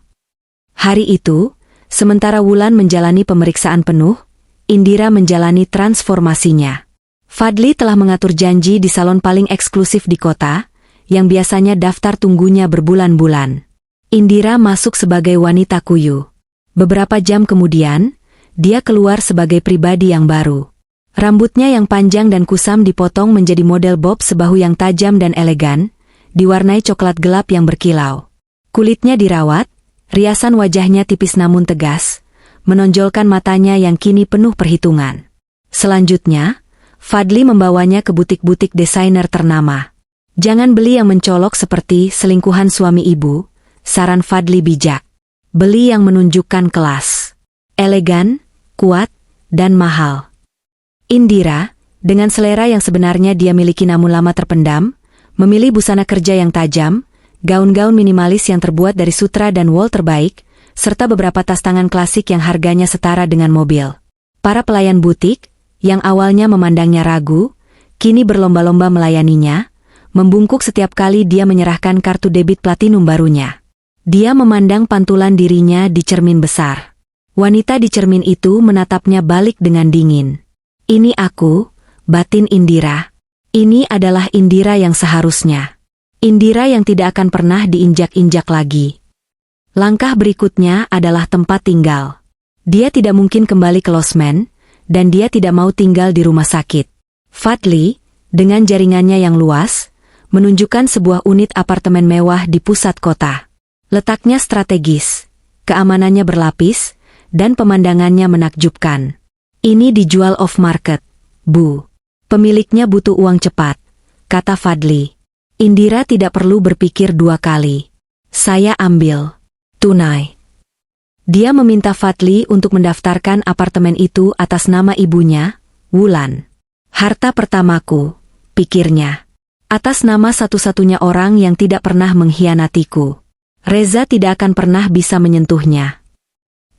Hari itu, sementara Wulan menjalani pemeriksaan penuh, Indira menjalani transformasinya. Fadli telah mengatur janji di salon paling eksklusif di kota, yang biasanya daftar tunggunya berbulan-bulan. Indira masuk sebagai wanita kuyu. Beberapa jam kemudian, dia keluar sebagai pribadi yang baru. Rambutnya yang panjang dan kusam dipotong menjadi model bob sebahu yang tajam dan elegan, diwarnai coklat gelap yang berkilau. Kulitnya dirawat, riasan wajahnya tipis namun tegas, menonjolkan matanya yang kini penuh perhitungan. Selanjutnya, Fadli membawanya ke butik-butik desainer ternama. "Jangan beli yang mencolok seperti selingkuhan suami ibu," saran Fadli bijak. "Beli yang menunjukkan kelas. Elegan, kuat, dan mahal." Indira, dengan selera yang sebenarnya dia miliki namun lama terpendam, memilih busana kerja yang tajam, gaun-gaun minimalis yang terbuat dari sutra dan wol terbaik, serta beberapa tas tangan klasik yang harganya setara dengan mobil. Para pelayan butik, yang awalnya memandangnya ragu, kini berlomba-lomba melayaninya, membungkuk setiap kali dia menyerahkan kartu debit platinum barunya. Dia memandang pantulan dirinya di cermin besar. Wanita di cermin itu menatapnya balik dengan dingin. "Ini aku," batin Indira. "Ini adalah Indira yang seharusnya. Indira yang tidak akan pernah diinjak-injak lagi." Langkah berikutnya adalah tempat tinggal. Dia tidak mungkin kembali ke losmen, dan dia tidak mau tinggal di rumah sakit. Fadli, dengan jaringannya yang luas, menunjukkan sebuah unit apartemen mewah di pusat kota. Letaknya strategis, keamanannya berlapis, dan pemandangannya menakjubkan. "Ini dijual off market, Bu. Pemiliknya butuh uang cepat," kata Fadli. Indira tidak perlu berpikir 2 kali. "Saya ambil. Tunai." Dia meminta Fadli untuk mendaftarkan apartemen itu atas nama ibunya, Wulan. "Harta pertamaku," pikirnya. "Atas nama satu-satunya orang yang tidak pernah mengkhianatiku. Reza tidak akan pernah bisa menyentuhnya."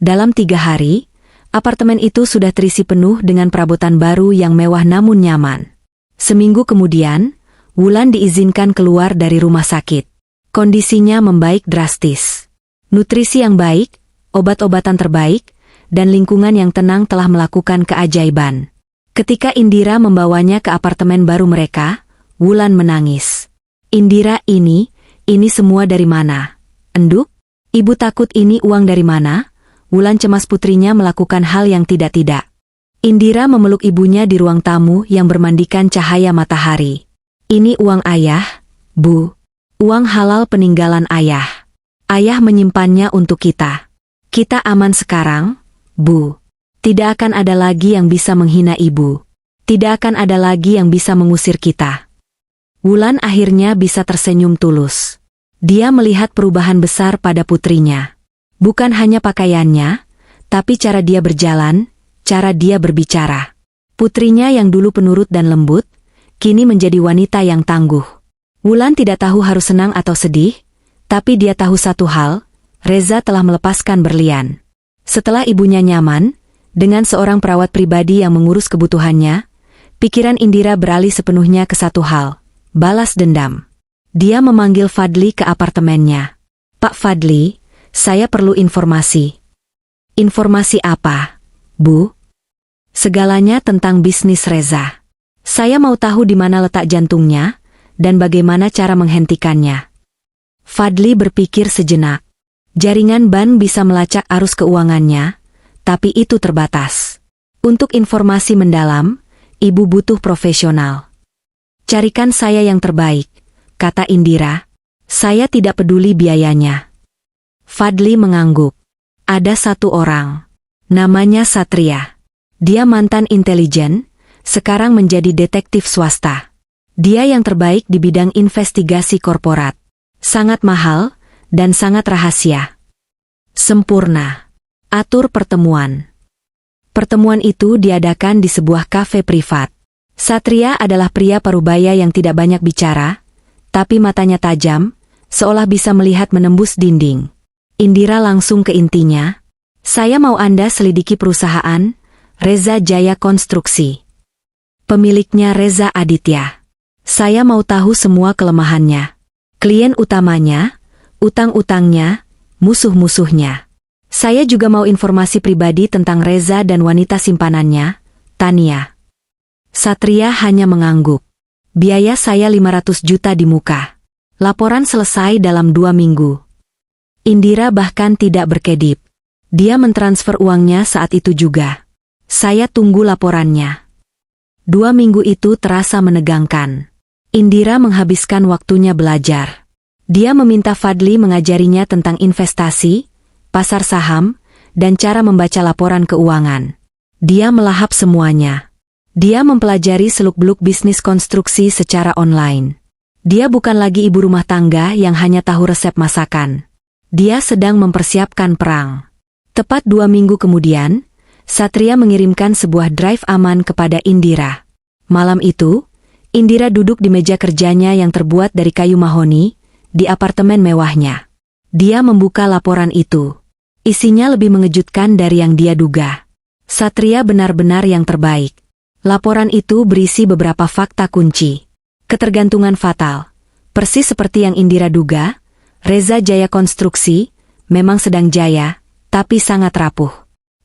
Dalam 3 hari, apartemen itu sudah terisi penuh dengan perabotan baru yang mewah namun nyaman. Seminggu kemudian, Wulan diizinkan keluar dari rumah sakit. Kondisinya membaik drastis. Nutrisi yang baik, obat-obatan terbaik, dan lingkungan yang tenang telah melakukan keajaiban. Ketika Indira membawanya ke apartemen baru mereka, Wulan menangis. Indira, ini semua dari mana? Enduk? Ibu takut ini uang dari mana? Wulan cemas putrinya melakukan hal yang tidak-tidak. Indira memeluk ibunya di ruang tamu yang bermandikan cahaya matahari. Ini uang ayah, Bu. Uang halal peninggalan ayah. Ayah menyimpannya untuk kita. Kita aman sekarang, Bu. Tidak akan ada lagi yang bisa menghina ibu. Tidak akan ada lagi yang bisa mengusir kita. Wulan akhirnya bisa tersenyum tulus. Dia melihat perubahan besar pada putrinya. Bukan hanya pakaiannya, tapi cara dia berjalan, cara dia berbicara. Putrinya yang dulu penurut dan lembut, kini menjadi wanita yang tangguh. Wulan tidak tahu harus senang atau sedih, tapi dia tahu satu hal, Reza telah melepaskan berlian. Setelah ibunya nyaman, dengan seorang perawat pribadi yang mengurus kebutuhannya, pikiran Indira beralih sepenuhnya ke satu hal, balas dendam. Dia memanggil Fadli ke apartemennya. Pak Fadli, saya perlu informasi. Informasi apa, Bu? Segalanya tentang bisnis Reza. Saya mau tahu di mana letak jantungnya, dan bagaimana cara menghentikannya. Fadli berpikir sejenak. Jaringan ban bisa melacak arus keuangannya, tapi itu terbatas. Untuk informasi mendalam, ibu butuh profesional. Carikan saya yang terbaik, kata Indira. Saya tidak peduli biayanya. Fadli mengangguk. Ada satu orang. Namanya Satria. Dia mantan intelijen, sekarang menjadi detektif swasta. Dia yang terbaik di bidang investigasi korporat. Sangat mahal, dan sangat rahasia. Sempurna. Atur pertemuan. Pertemuan itu diadakan di sebuah kafe privat. Satria adalah pria parubaya yang tidak banyak bicara, tapi matanya tajam, seolah bisa melihat menembus dinding. Indira langsung ke intinya. Saya mau Anda selidiki perusahaan Reza Jaya Konstruksi. Pemiliknya Reza Aditya. Saya mau tahu semua kelemahannya. Klien utamanya, utang-utangnya, musuh-musuhnya. Saya juga mau informasi pribadi tentang Reza dan wanita simpanannya, Tania. Satria hanya mengangguk. Biaya saya 500 juta di muka. Laporan selesai dalam 2 minggu. Indira bahkan tidak berkedip. Dia mentransfer uangnya saat itu juga. Saya tunggu laporannya. 2 minggu itu terasa menegangkan. Indira menghabiskan waktunya belajar. Dia meminta Fadli mengajarinya tentang investasi, pasar saham, dan cara membaca laporan keuangan. Dia melahap semuanya. Dia mempelajari seluk-beluk bisnis konstruksi secara online. Dia bukan lagi ibu rumah tangga yang hanya tahu resep masakan. Dia sedang mempersiapkan perang. Tepat 2 minggu kemudian, Satria mengirimkan sebuah drive aman kepada Indira. Malam itu, Indira duduk di meja kerjanya yang terbuat dari kayu mahoni, di apartemen mewahnya. Dia membuka laporan itu. Isinya lebih mengejutkan dari yang dia duga. Satria benar-benar yang terbaik. Laporan itu berisi beberapa fakta kunci. Ketergantungan fatal. Persis seperti yang Indira duga, Reza Jaya Konstruksi memang sedang jaya, tapi sangat rapuh.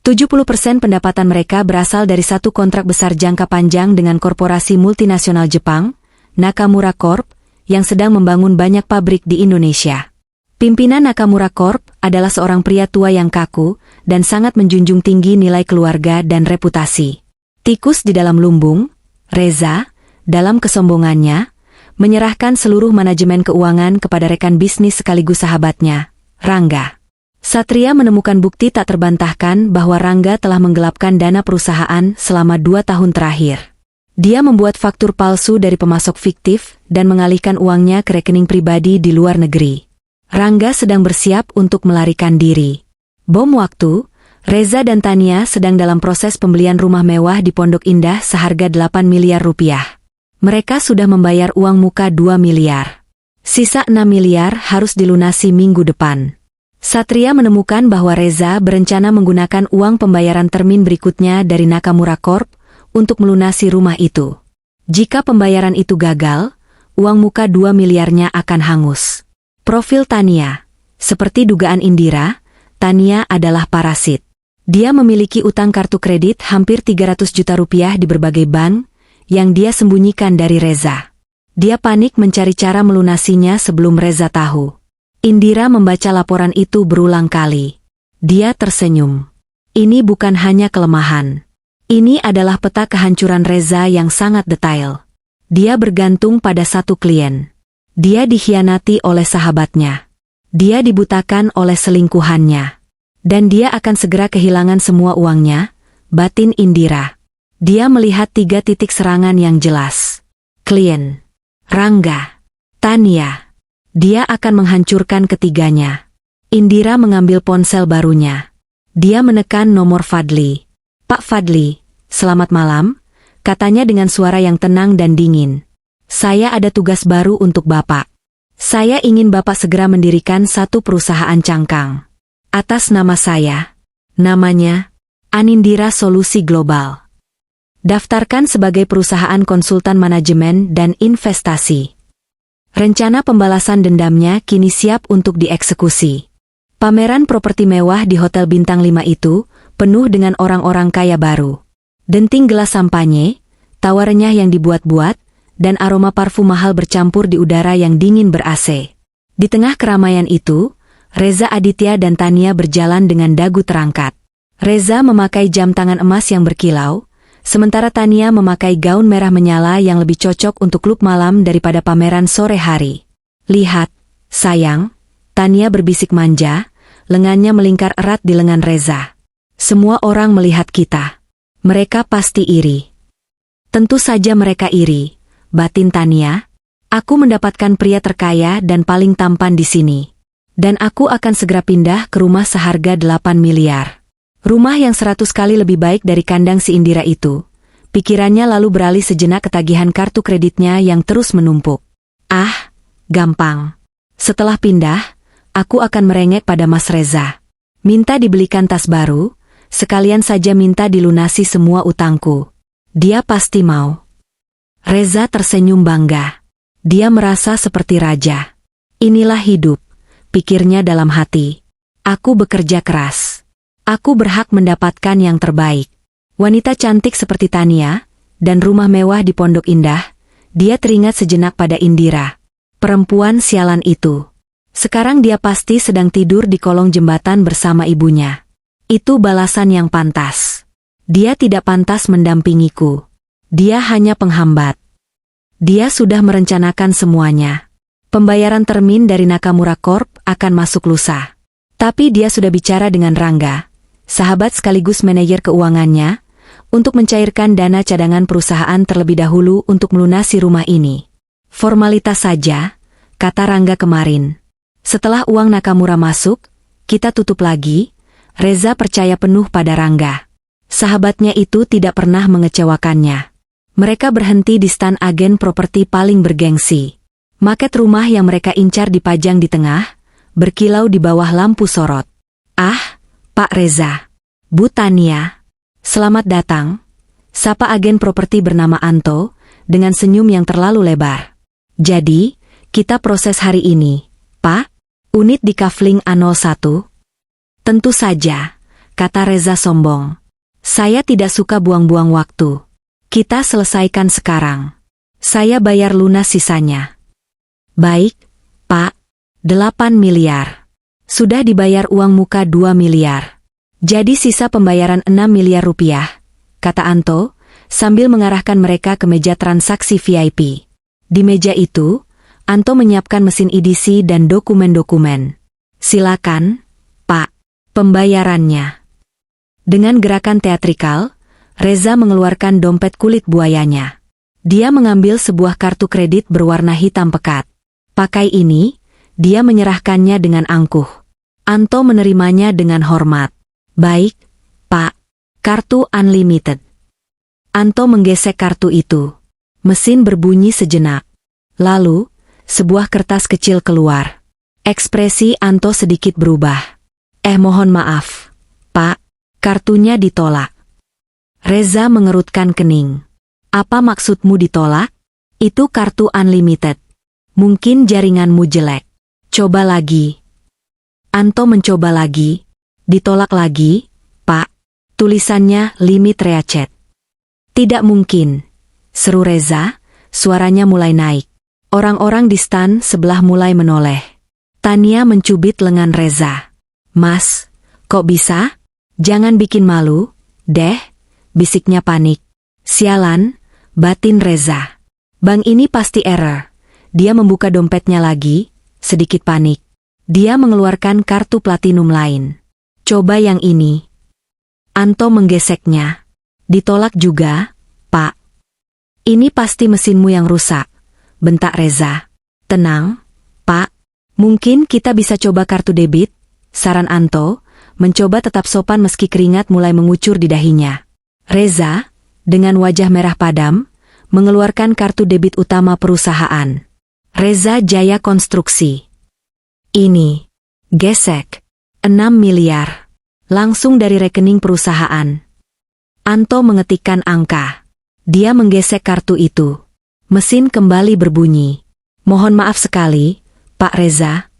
70% pendapatan mereka berasal dari satu kontrak besar jangka panjang dengan korporasi multinasional Jepang, Nakamura Corp, yang sedang membangun banyak pabrik di Indonesia. Pimpinan Nakamura Corp adalah seorang pria tua yang kaku dan sangat menjunjung tinggi nilai keluarga dan reputasi. Tikus di dalam lumbung, Reza, dalam kesombongannya, menyerahkan seluruh manajemen keuangan kepada rekan bisnis sekaligus sahabatnya, Rangga. Satria menemukan bukti tak terbantahkan bahwa Rangga telah menggelapkan dana perusahaan selama 2 tahun terakhir. Dia membuat faktur palsu dari pemasok fiktif dan mengalihkan uangnya ke rekening pribadi di luar negeri. Rangga sedang bersiap untuk melarikan diri. Bom waktu, Reza dan Tania sedang dalam proses pembelian rumah mewah di Pondok Indah seharga 8 miliar rupiah. Mereka sudah membayar uang muka 2 miliar. Sisa 6 miliar harus dilunasi minggu depan. Satria menemukan bahwa Reza berencana menggunakan uang pembayaran termin berikutnya dari Nakamura Corp untuk melunasi rumah itu. Jika pembayaran itu gagal, uang muka 2 miliarnya akan hangus. Profil Tania. Seperti dugaan Indira, Tania adalah parasit. Dia memiliki utang kartu kredit hampir 300 juta rupiah di berbagai bank, yang dia sembunyikan dari Reza. Dia panik mencari cara melunasinya sebelum Reza tahu. Indira membaca laporan itu berulang kali. Dia tersenyum. Ini bukan hanya kelemahan. Ini adalah peta kehancuran Reza yang sangat detail. Dia bergantung pada satu klien. Dia dikhianati oleh sahabatnya. Dia dibutakan oleh selingkuhannya. Dan dia akan segera kehilangan semua uangnya, batin Indira. Dia melihat 3 titik serangan yang jelas. Klien, Rangga, Tania. Dia akan menghancurkan ketiganya. Indira mengambil ponsel barunya. Dia menekan nomor Fadli. Pak Fadli, selamat malam, katanya dengan suara yang tenang dan dingin. Saya ada tugas baru untuk Bapak. Saya ingin Bapak segera mendirikan satu perusahaan cangkang. Atas nama saya. Namanya Anindira Solusi Global. Daftarkan sebagai perusahaan konsultan manajemen dan investasi. Rencana pembalasan dendamnya kini siap untuk dieksekusi. Pameran properti mewah di Hotel Bintang 5 itu penuh dengan orang-orang kaya baru. Denting gelas sampanye, tawa renyah yang dibuat-buat, dan aroma parfum mahal bercampur di udara yang dingin ber-AC. Di tengah keramaian itu, Reza Aditya dan Tania berjalan dengan dagu terangkat. Reza memakai jam tangan emas yang berkilau, sementara Tania memakai gaun merah menyala yang lebih cocok untuk klub malam daripada pameran sore hari. Lihat, sayang, Tania berbisik manja, lengannya melingkar erat di lengan Reza. Semua orang melihat kita. Mereka pasti iri. Tentu saja mereka iri, batin Tania. Aku mendapatkan pria terkaya dan paling tampan di sini. Dan aku akan segera pindah ke rumah seharga 8 miliar. Rumah yang 100 kali lebih baik dari kandang si Indira itu. Pikirannya lalu beralih sejenak ke tagihan kartu kreditnya yang terus menumpuk. Ah, gampang. Setelah pindah, aku akan merengek pada Mas Reza. Minta dibelikan tas baru, sekalian saja minta dilunasi semua utangku. Dia pasti mau. Reza tersenyum bangga. Dia merasa seperti raja. Inilah hidup, pikirnya dalam hati. Aku bekerja keras. Aku berhak mendapatkan yang terbaik. Wanita cantik seperti Tania, dan rumah mewah di Pondok Indah, dia teringat sejenak pada Indira. Perempuan sialan itu. Sekarang dia pasti sedang tidur di kolong jembatan bersama ibunya. Itu balasan yang pantas. Dia tidak pantas mendampingiku. Dia hanya penghambat. Dia sudah merencanakan semuanya. Pembayaran termin dari Nakamura Corp akan masuk lusa. Tapi dia sudah bicara dengan Rangga, sahabat sekaligus manajer keuangannya, untuk mencairkan dana cadangan perusahaan terlebih dahulu untuk melunasi rumah ini. Formalitas saja, kata Rangga kemarin. Setelah uang Nakamura masuk, kita tutup lagi. Reza percaya penuh pada Rangga. Sahabatnya itu tidak pernah mengecewakannya. Mereka berhenti di stan agen properti paling bergengsi. Maket rumah yang mereka incar dipajang di tengah, berkilau di bawah lampu sorot. Ah, Pak Reza. Bu Tania. Selamat datang. Sapa agen properti bernama Anto, dengan senyum yang terlalu lebar. Jadi, kita proses hari ini, Pak? Unit di Kafling A01? Tentu saja, kata Reza sombong. Saya tidak suka buang-buang waktu. Kita selesaikan sekarang. Saya bayar lunas sisanya. Baik, Pak. 8 miliar. Sudah dibayar uang muka 2 miliar. Jadi sisa pembayaran 6 miliar rupiah, kata Anto, sambil mengarahkan mereka ke meja transaksi VIP. Di meja itu, Anto menyiapkan mesin EDC dan dokumen-dokumen. Silakan, Pak. Pembayarannya. Dengan gerakan teatrikal, Reza mengeluarkan dompet kulit buayanya. Dia mengambil sebuah kartu kredit berwarna hitam pekat. Pakai ini, dia menyerahkannya dengan angkuh. Anto menerimanya dengan hormat. Baik, Pak. Kartu unlimited. Anto menggesek kartu itu. Mesin berbunyi sejenak. Lalu, sebuah kertas kecil keluar. Ekspresi Anto sedikit berubah. Mohon maaf, Pak. Kartunya ditolak. Reza mengerutkan kening. Apa maksudmu ditolak? Itu kartu unlimited. Mungkin jaringanmu jelek. Coba lagi. Anto mencoba lagi. Ditolak lagi, Pak. Tulisannya limit recet. Tidak mungkin, seru Reza, suaranya mulai naik. Orang-orang di stan sebelah mulai menoleh. Tania mencubit lengan Reza. "Mas, kok bisa? Jangan bikin malu, deh," bisiknya panik. "Sialan," batin Reza. "Bang ini pasti error." Dia membuka dompetnya lagi, sedikit panik. Dia mengeluarkan kartu platinum lain. "Coba yang ini." Anto menggeseknya. "Ditolak juga, Pak." "Ini pasti mesinmu yang rusak," bentak Reza. "Tenang, Pak. Mungkin kita bisa coba kartu debit," saran Anto, mencoba tetap sopan meski keringat mulai mengucur di dahinya. Reza, dengan wajah merah padam, mengeluarkan kartu debit utama perusahaan. Reza Jaya Konstruksi. "Ini. Gesek. 6 miliar. Langsung dari rekening perusahaan." Anto mengetikkan angka. Dia menggesek kartu itu. Mesin kembali berbunyi. "Mohon maaf sekali, Pak Reza."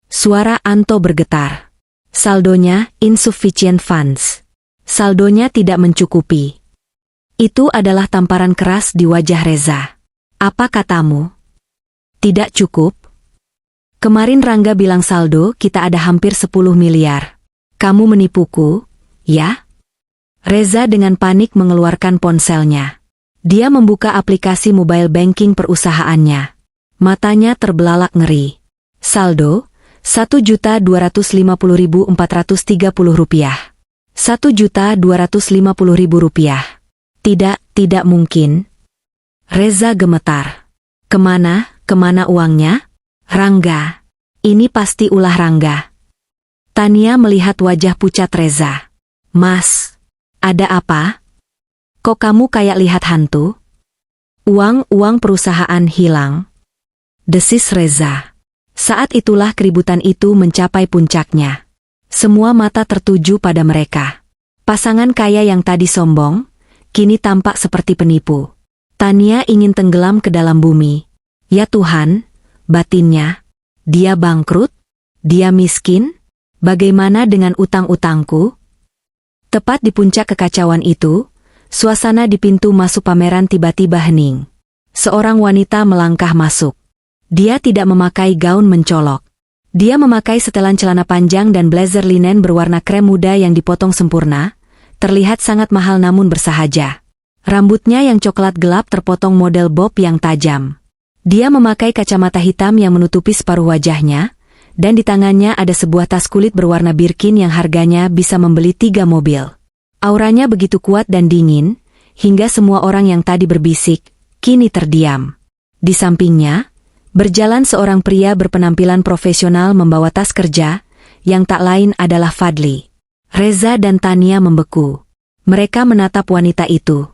Suara Anto bergetar. "Saldonya insufficient funds." Saldonya tidak mencukupi. Itu adalah tamparan keras di wajah Reza. "Apa katamu? Tidak cukup? Kemarin Rangga bilang saldo kita ada hampir 10 miliar. Kamu menipuku, ya?" Reza dengan panik mengeluarkan ponselnya. Dia membuka aplikasi mobile banking perusahaannya. Matanya terbelalak ngeri. Saldo, Rp1.250.430. Rp1.250.000. Tidak mungkin." Reza gemetar. Kemana uangnya? "Rangga. Ini pasti ulah Rangga." Tania melihat wajah pucat Reza. "Mas, ada apa? Kok kamu kayak lihat hantu? Uang perusahaan hilang," desis Reza. Saat itulah keributan itu mencapai puncaknya. Semua mata tertuju pada mereka. Pasangan kaya yang tadi sombong, kini tampak seperti penipu. Tania ingin tenggelam ke dalam bumi. "Ya Tuhan," batinnya. "Dia bangkrut? Dia miskin? Bagaimana dengan utang-utangku?" Tepat di puncak kekacauan itu, suasana di pintu masuk pameran tiba-tiba hening. Seorang wanita melangkah masuk. Dia tidak memakai gaun mencolok. Dia memakai setelan celana panjang dan blazer linen berwarna krem muda yang dipotong sempurna, terlihat sangat mahal namun bersahaja. Rambutnya yang coklat gelap terpotong model bob yang tajam. Dia memakai kacamata hitam yang menutupi separuh wajahnya, dan di tangannya ada sebuah tas kulit berwarna Birkin yang harganya bisa membeli 3 mobil. Auranya begitu kuat dan dingin, hingga semua orang yang tadi berbisik, kini terdiam. Di sampingnya, berjalan seorang pria berpenampilan profesional membawa tas kerja, yang tak lain adalah Fadli. Reza dan Tania membeku. Mereka menatap wanita itu.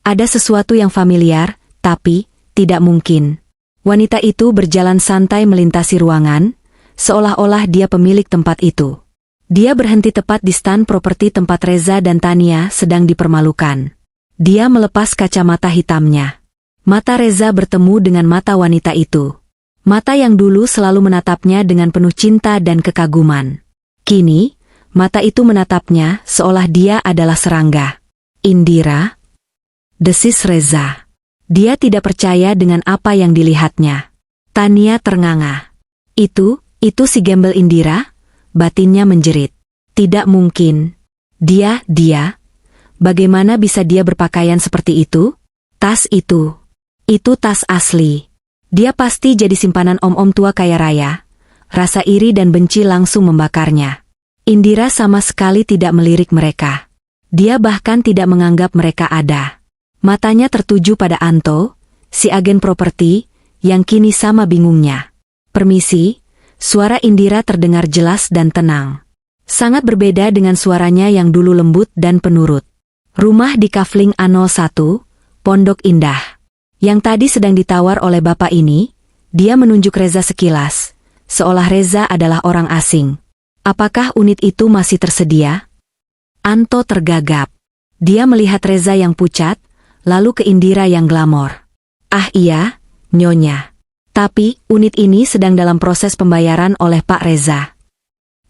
Ada sesuatu yang familiar, tapi tidak mungkin. Wanita itu berjalan santai melintasi ruangan, seolah-olah dia pemilik tempat itu. Dia berhenti tepat di stan properti tempat Reza dan Tania sedang dipermalukan. Dia melepas kacamata hitamnya. Mata Reza bertemu dengan mata wanita itu. Mata yang dulu selalu menatapnya dengan penuh cinta dan kekaguman. Kini, mata itu menatapnya seolah dia adalah serangga. "Indira?" desis Reza. Dia tidak percaya dengan apa yang dilihatnya. Tania ternganga. Itu si gembel Indira?" batinnya menjerit. "Tidak mungkin. Dia. Bagaimana bisa dia berpakaian seperti itu? Tas itu tas asli. Dia pasti jadi simpanan om-om tua kaya raya." Rasa iri dan benci langsung membakarnya. Indira sama sekali tidak melirik mereka. Dia bahkan tidak menganggap mereka ada. Matanya tertuju pada Anto, si agen properti, yang kini sama bingungnya. "Permisi," suara Indira terdengar jelas dan tenang. Sangat berbeda dengan suaranya yang dulu lembut dan penurut. "Rumah di Kafling A01, Pondok Indah. Yang tadi sedang ditawar oleh bapak ini." Dia menunjuk Reza sekilas, seolah Reza adalah orang asing. "Apakah unit itu masih tersedia?" Anto tergagap. Dia melihat Reza yang pucat, lalu ke Indira yang glamor. "Ah iya, Nyonya. Tapi, unit ini sedang dalam proses pembayaran oleh Pak Reza."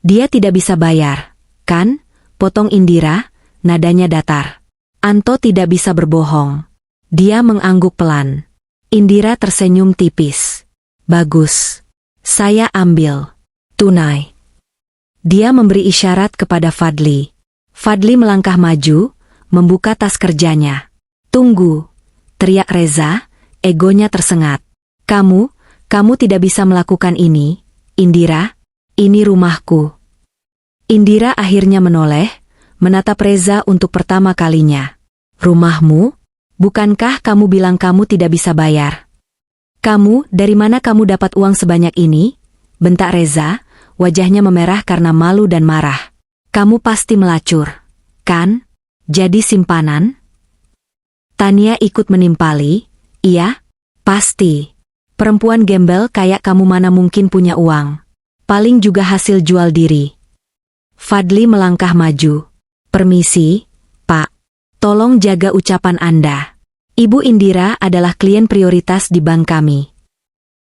"Dia tidak bisa bayar, kan?" potong Indira, nadanya datar. Anto tidak bisa berbohong. Dia mengangguk pelan. Indira tersenyum tipis. Bagus. Saya ambil. Tunai. Dia memberi isyarat kepada Fadli. Fadli melangkah maju, membuka tas kerjanya. Tunggu, teriak Reza, egonya tersengat. Kamu tidak bisa melakukan ini, Indira. Ini rumahku. Indira akhirnya menoleh, menatap Reza untuk pertama kalinya. Rumahmu? Bukankah kamu bilang kamu tidak bisa bayar? Dari mana kamu dapat uang sebanyak ini? Bentak Reza, wajahnya memerah karena malu dan marah. Kamu pasti melacur, kan? Jadi simpanan? Tania ikut menimpali. Iya, pasti. Perempuan gembel kayak kamu mana mungkin punya uang. Paling juga hasil jual diri. Fadli melangkah maju. Permisi, Pak. Tolong jaga ucapan Anda. Ibu Indira adalah klien prioritas di bank kami.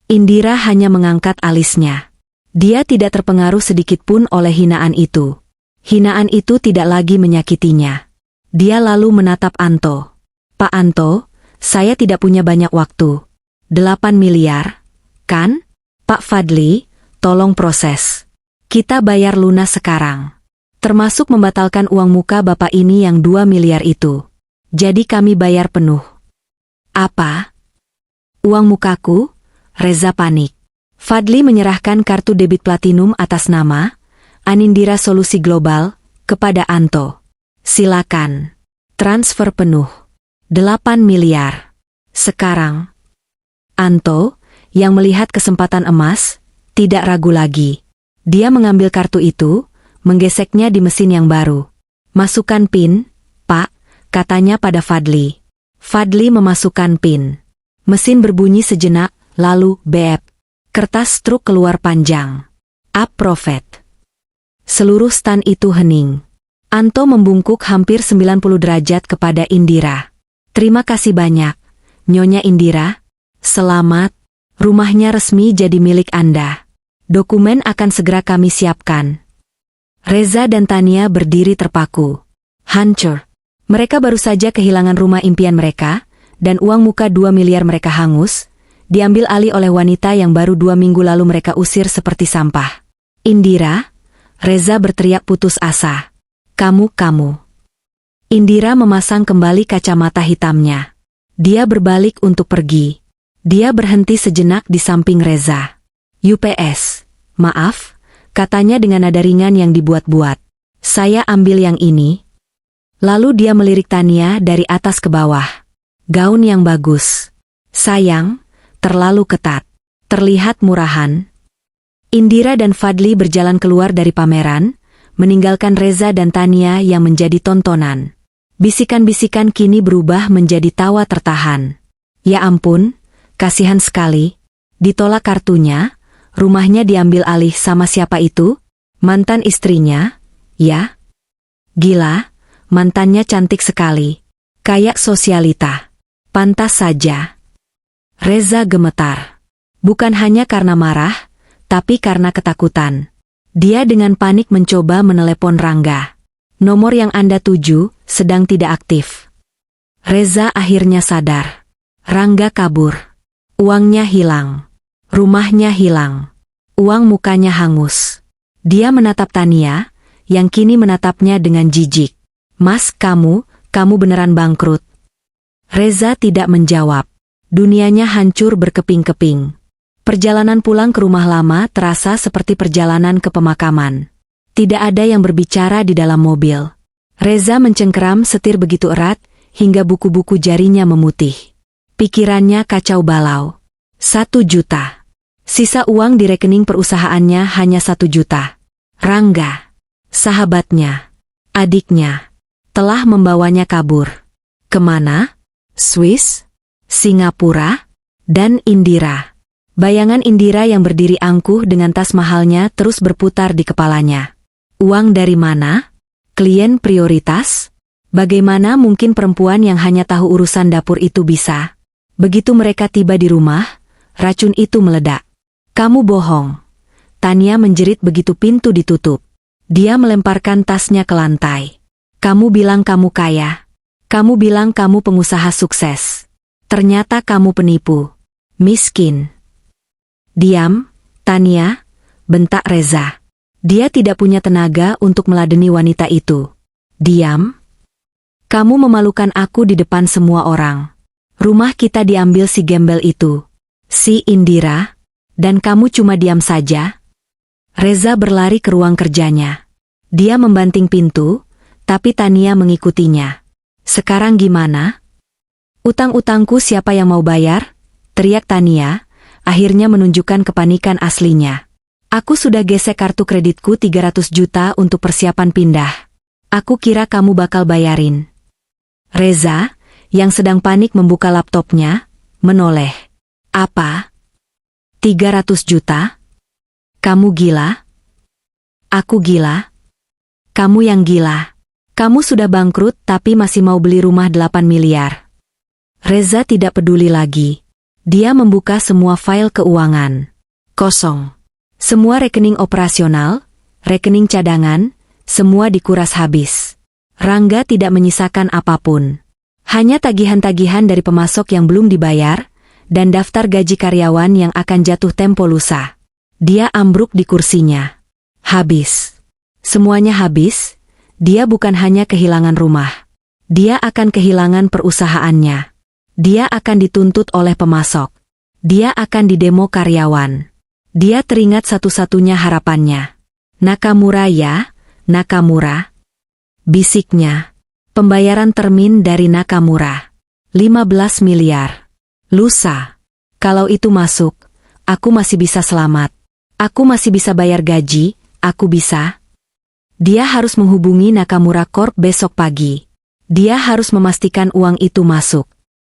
Indira hanya mengangkat alisnya. Dia tidak terpengaruh sedikitpun oleh hinaan itu. Hinaan itu tidak lagi menyakitinya. Dia lalu menatap Anto. Pak Anto, saya tidak punya banyak waktu. 8 miliar, kan? Pak Fadli, tolong proses. Kita bayar lunas sekarang. Termasuk membatalkan uang muka Bapak ini yang 2 miliar itu. Jadi kami bayar penuh. Apa? Uang mukaku? Reza panik. Fadli menyerahkan kartu debit platinum atas nama Anindira Solusi Global kepada Anto. Silakan. Transfer penuh. 8 miliar. Sekarang. Anto, yang melihat kesempatan emas, tidak ragu lagi. Dia mengambil kartu itu, menggeseknya di mesin yang baru. Masukkan PIN, Pak, katanya pada Fadli. Fadli memasukkan PIN. Mesin berbunyi sejenak, lalu beep. Kertas struk keluar panjang. Up profit. Seluruh stan itu hening. Anto membungkuk hampir 90 derajat kepada Indira. Terima kasih banyak, Nyonya Indira. Selamat, rumahnya resmi jadi milik Anda. Dokumen akan segera kami siapkan. Reza dan Tania berdiri terpaku. Hancur. Mereka baru saja kehilangan rumah impian mereka, dan uang muka 2 miliar mereka hangus, diambil alih oleh wanita yang baru 2 minggu lalu mereka usir seperti sampah. Indira, Reza berteriak putus asa. Kamu. Indira memasang kembali kacamata hitamnya. Dia berbalik untuk pergi. Dia berhenti sejenak di samping Reza. UPS, maaf, katanya dengan nada ringan yang dibuat-buat. Saya ambil yang ini. Lalu dia melirik Tania dari atas ke bawah. Gaun yang bagus. Sayang, terlalu ketat. Terlihat murahan. Indira dan Fadli berjalan keluar dari pameran, meninggalkan Reza dan Tania yang menjadi tontonan. Bisikan-bisikan kini berubah menjadi tawa tertahan. Ya ampun, kasihan sekali. Ditolak kartunya, rumahnya diambil alih sama siapa itu? Mantan istrinya? Ya? Gila, mantannya cantik sekali. Kayak sosialita. Pantas saja. Reza gemetar. Bukan hanya karena marah, tapi karena ketakutan. Dia dengan panik mencoba menelepon Rangga. Nomor yang Anda tuju sedang tidak aktif. Reza akhirnya sadar. Rangga kabur. Uangnya hilang. Rumahnya hilang. Uang mukanya hangus. Dia menatap Tania, yang kini menatapnya dengan jijik. Mas, kamu beneran bangkrut. Reza tidak menjawab. Dunianya hancur berkeping-keping. Perjalanan pulang ke rumah lama terasa seperti perjalanan ke pemakaman. Tidak ada yang berbicara di dalam mobil. Reza mencengkeram setir begitu erat, hingga buku-buku jarinya memutih. Pikirannya kacau balau. 1 juta. Sisa uang di rekening perusahaannya hanya 1 juta. Rangga, sahabatnya, adiknya, telah membawanya kabur. Kemana? Swiss? Singapura? Dan Indira. Bayangan Indira yang berdiri angkuh dengan tas mahalnya terus berputar di kepalanya. Uang dari mana? Klien prioritas? Bagaimana mungkin perempuan yang hanya tahu urusan dapur itu bisa? Begitu mereka tiba di rumah, racun itu meledak. Kamu bohong. Tania menjerit begitu pintu ditutup. Dia melemparkan tasnya ke lantai. Kamu bilang kamu kaya. Kamu bilang kamu pengusaha sukses. Ternyata kamu penipu. Miskin. Diam, Tania, bentak Reza. Dia tidak punya tenaga untuk meladeni wanita itu. Diam. Kamu memalukan aku di depan semua orang. Rumah kita diambil si gembel itu. Si Indira. Dan kamu cuma diam saja? Reza berlari ke ruang kerjanya. Dia membanting pintu, tapi Tania mengikutinya. Sekarang gimana? Utang-utangku siapa yang mau bayar? Teriak Tania, akhirnya menunjukkan kepanikan aslinya. Aku sudah gesek kartu kreditku 300 juta untuk persiapan pindah. Aku kira kamu bakal bayarin. Reza, yang sedang panik membuka laptopnya, menoleh. Apa? 300 juta? Kamu gila? Aku gila? Kamu yang gila. Kamu sudah bangkrut tapi masih mau beli rumah 8 miliar. Reza tidak peduli lagi. Dia membuka semua file keuangan. Kosong. Semua rekening operasional, rekening cadangan, semua dikuras habis. Rangga tidak menyisakan apapun. Hanya tagihan-tagihan dari pemasok yang belum dibayar, dan daftar gaji karyawan yang akan jatuh tempo lusa. Dia ambruk di kursinya. Habis. Semuanya habis. Dia bukan hanya kehilangan rumah. Dia akan kehilangan perusahaannya. Dia akan dituntut oleh pemasok. Dia akan didemo karyawan. Dia teringat satu-satunya harapannya. Nakamura ya, Nakamura. Bisiknya. Pembayaran termin dari Nakamura. 15 miliar. Lusa. Kalau itu masuk, aku masih bisa selamat. Aku masih bisa bayar gaji, aku bisa. Dia harus menghubungi Nakamura Corp besok pagi. Dia harus memastikan uang itu masuk.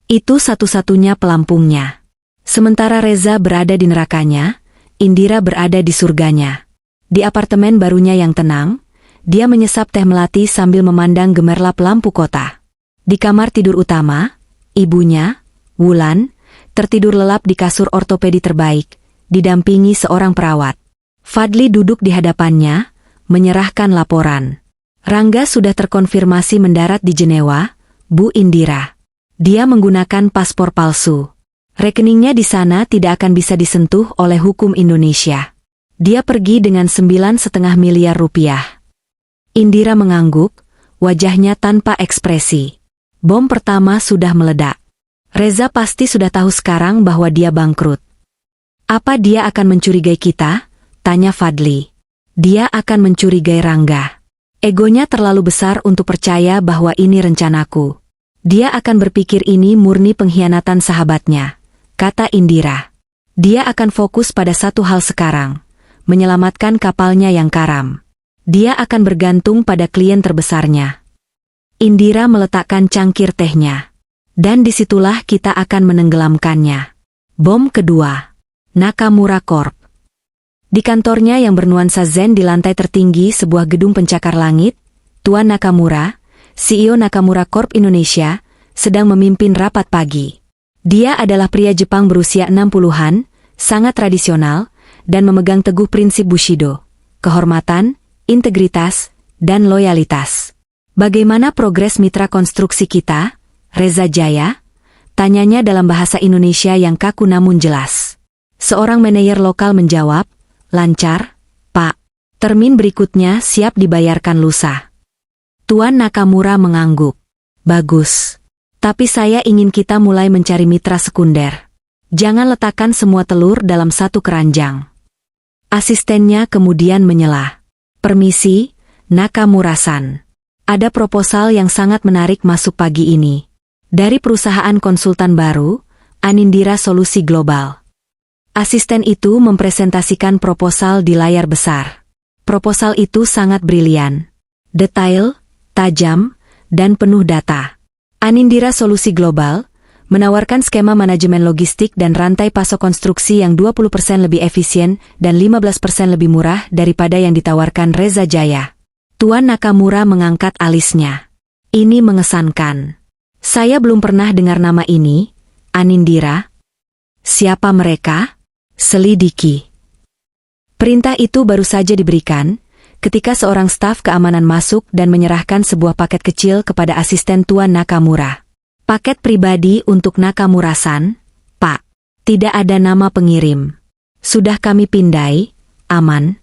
Itu satu-satunya pelampungnya. Sementara Reza berada di nerakanya, Indira berada di surganya. Di apartemen barunya yang tenang, dia menyesap teh melati sambil memandang gemerlap lampu kota. Di kamar tidur utama, ibunya, Wulan, tertidur lelap di kasur ortopedi terbaik, didampingi seorang perawat. Fadli duduk di hadapannya, menyerahkan laporan. Rangga sudah terkonfirmasi mendarat di Jenewa, Bu Indira. Dia menggunakan paspor palsu. Rekeningnya di sana tidak akan bisa disentuh oleh hukum Indonesia. Dia pergi dengan 9,5 miliar rupiah. Indira mengangguk, wajahnya tanpa ekspresi. Bom pertama sudah meledak. Reza pasti sudah tahu sekarang bahwa dia bangkrut. Apa dia akan mencurigai kita? Tanya Fadli. Dia akan mencurigai Rangga. Egonya terlalu besar untuk percaya bahwa ini rencanaku. Dia akan berpikir ini murni pengkhianatan sahabatnya, kata Indira. Dia akan fokus pada satu hal sekarang, menyelamatkan kapalnya yang karam. Dia akan bergantung pada klien terbesarnya. Indira meletakkan cangkir tehnya. Dan disitulah kita akan menenggelamkannya. Bom kedua. Nakamura Corp. Di kantornya yang bernuansa zen di lantai tertinggi sebuah gedung pencakar langit, Tuan Nakamura, CEO Nakamura Corp Indonesia, sedang memimpin rapat pagi. Dia adalah pria Jepang berusia 60-an, sangat tradisional, dan memegang teguh prinsip Bushido, kehormatan, integritas, dan loyalitas. Bagaimana progres mitra konstruksi kita, Reza Jaya? Tanyanya dalam bahasa Indonesia yang kaku namun jelas. Seorang manajer lokal menjawab, lancar, Pak. Termin berikutnya siap dibayarkan lusa. Tuan Nakamura mengangguk. Bagus. Tapi saya ingin kita mulai mencari mitra sekunder. Jangan letakkan semua telur dalam satu keranjang. Asistennya kemudian menyela. Permisi, Nakamura-san. Ada proposal yang sangat menarik masuk pagi ini. Dari perusahaan konsultan baru, Anindira Solusi Global. Asisten itu mempresentasikan proposal di layar besar. Proposal itu sangat brilian. Detail, tajam, dan penuh data. Anindira Solusi Global menawarkan skema manajemen logistik dan rantai pasok konstruksi yang 20% lebih efisien dan 15% lebih murah daripada yang ditawarkan Reza Jaya. Tuan Nakamura mengangkat alisnya. Ini mengesankan. Saya belum pernah dengar nama ini, Anindira. Siapa mereka? Selidiki. Perintah itu baru saja diberikan, ketika seorang staf keamanan masuk dan menyerahkan sebuah paket kecil kepada asisten Tuan Nakamura. Paket pribadi untuk Nakamura-san, Pak. Tidak ada nama pengirim. Sudah kami pindai, aman.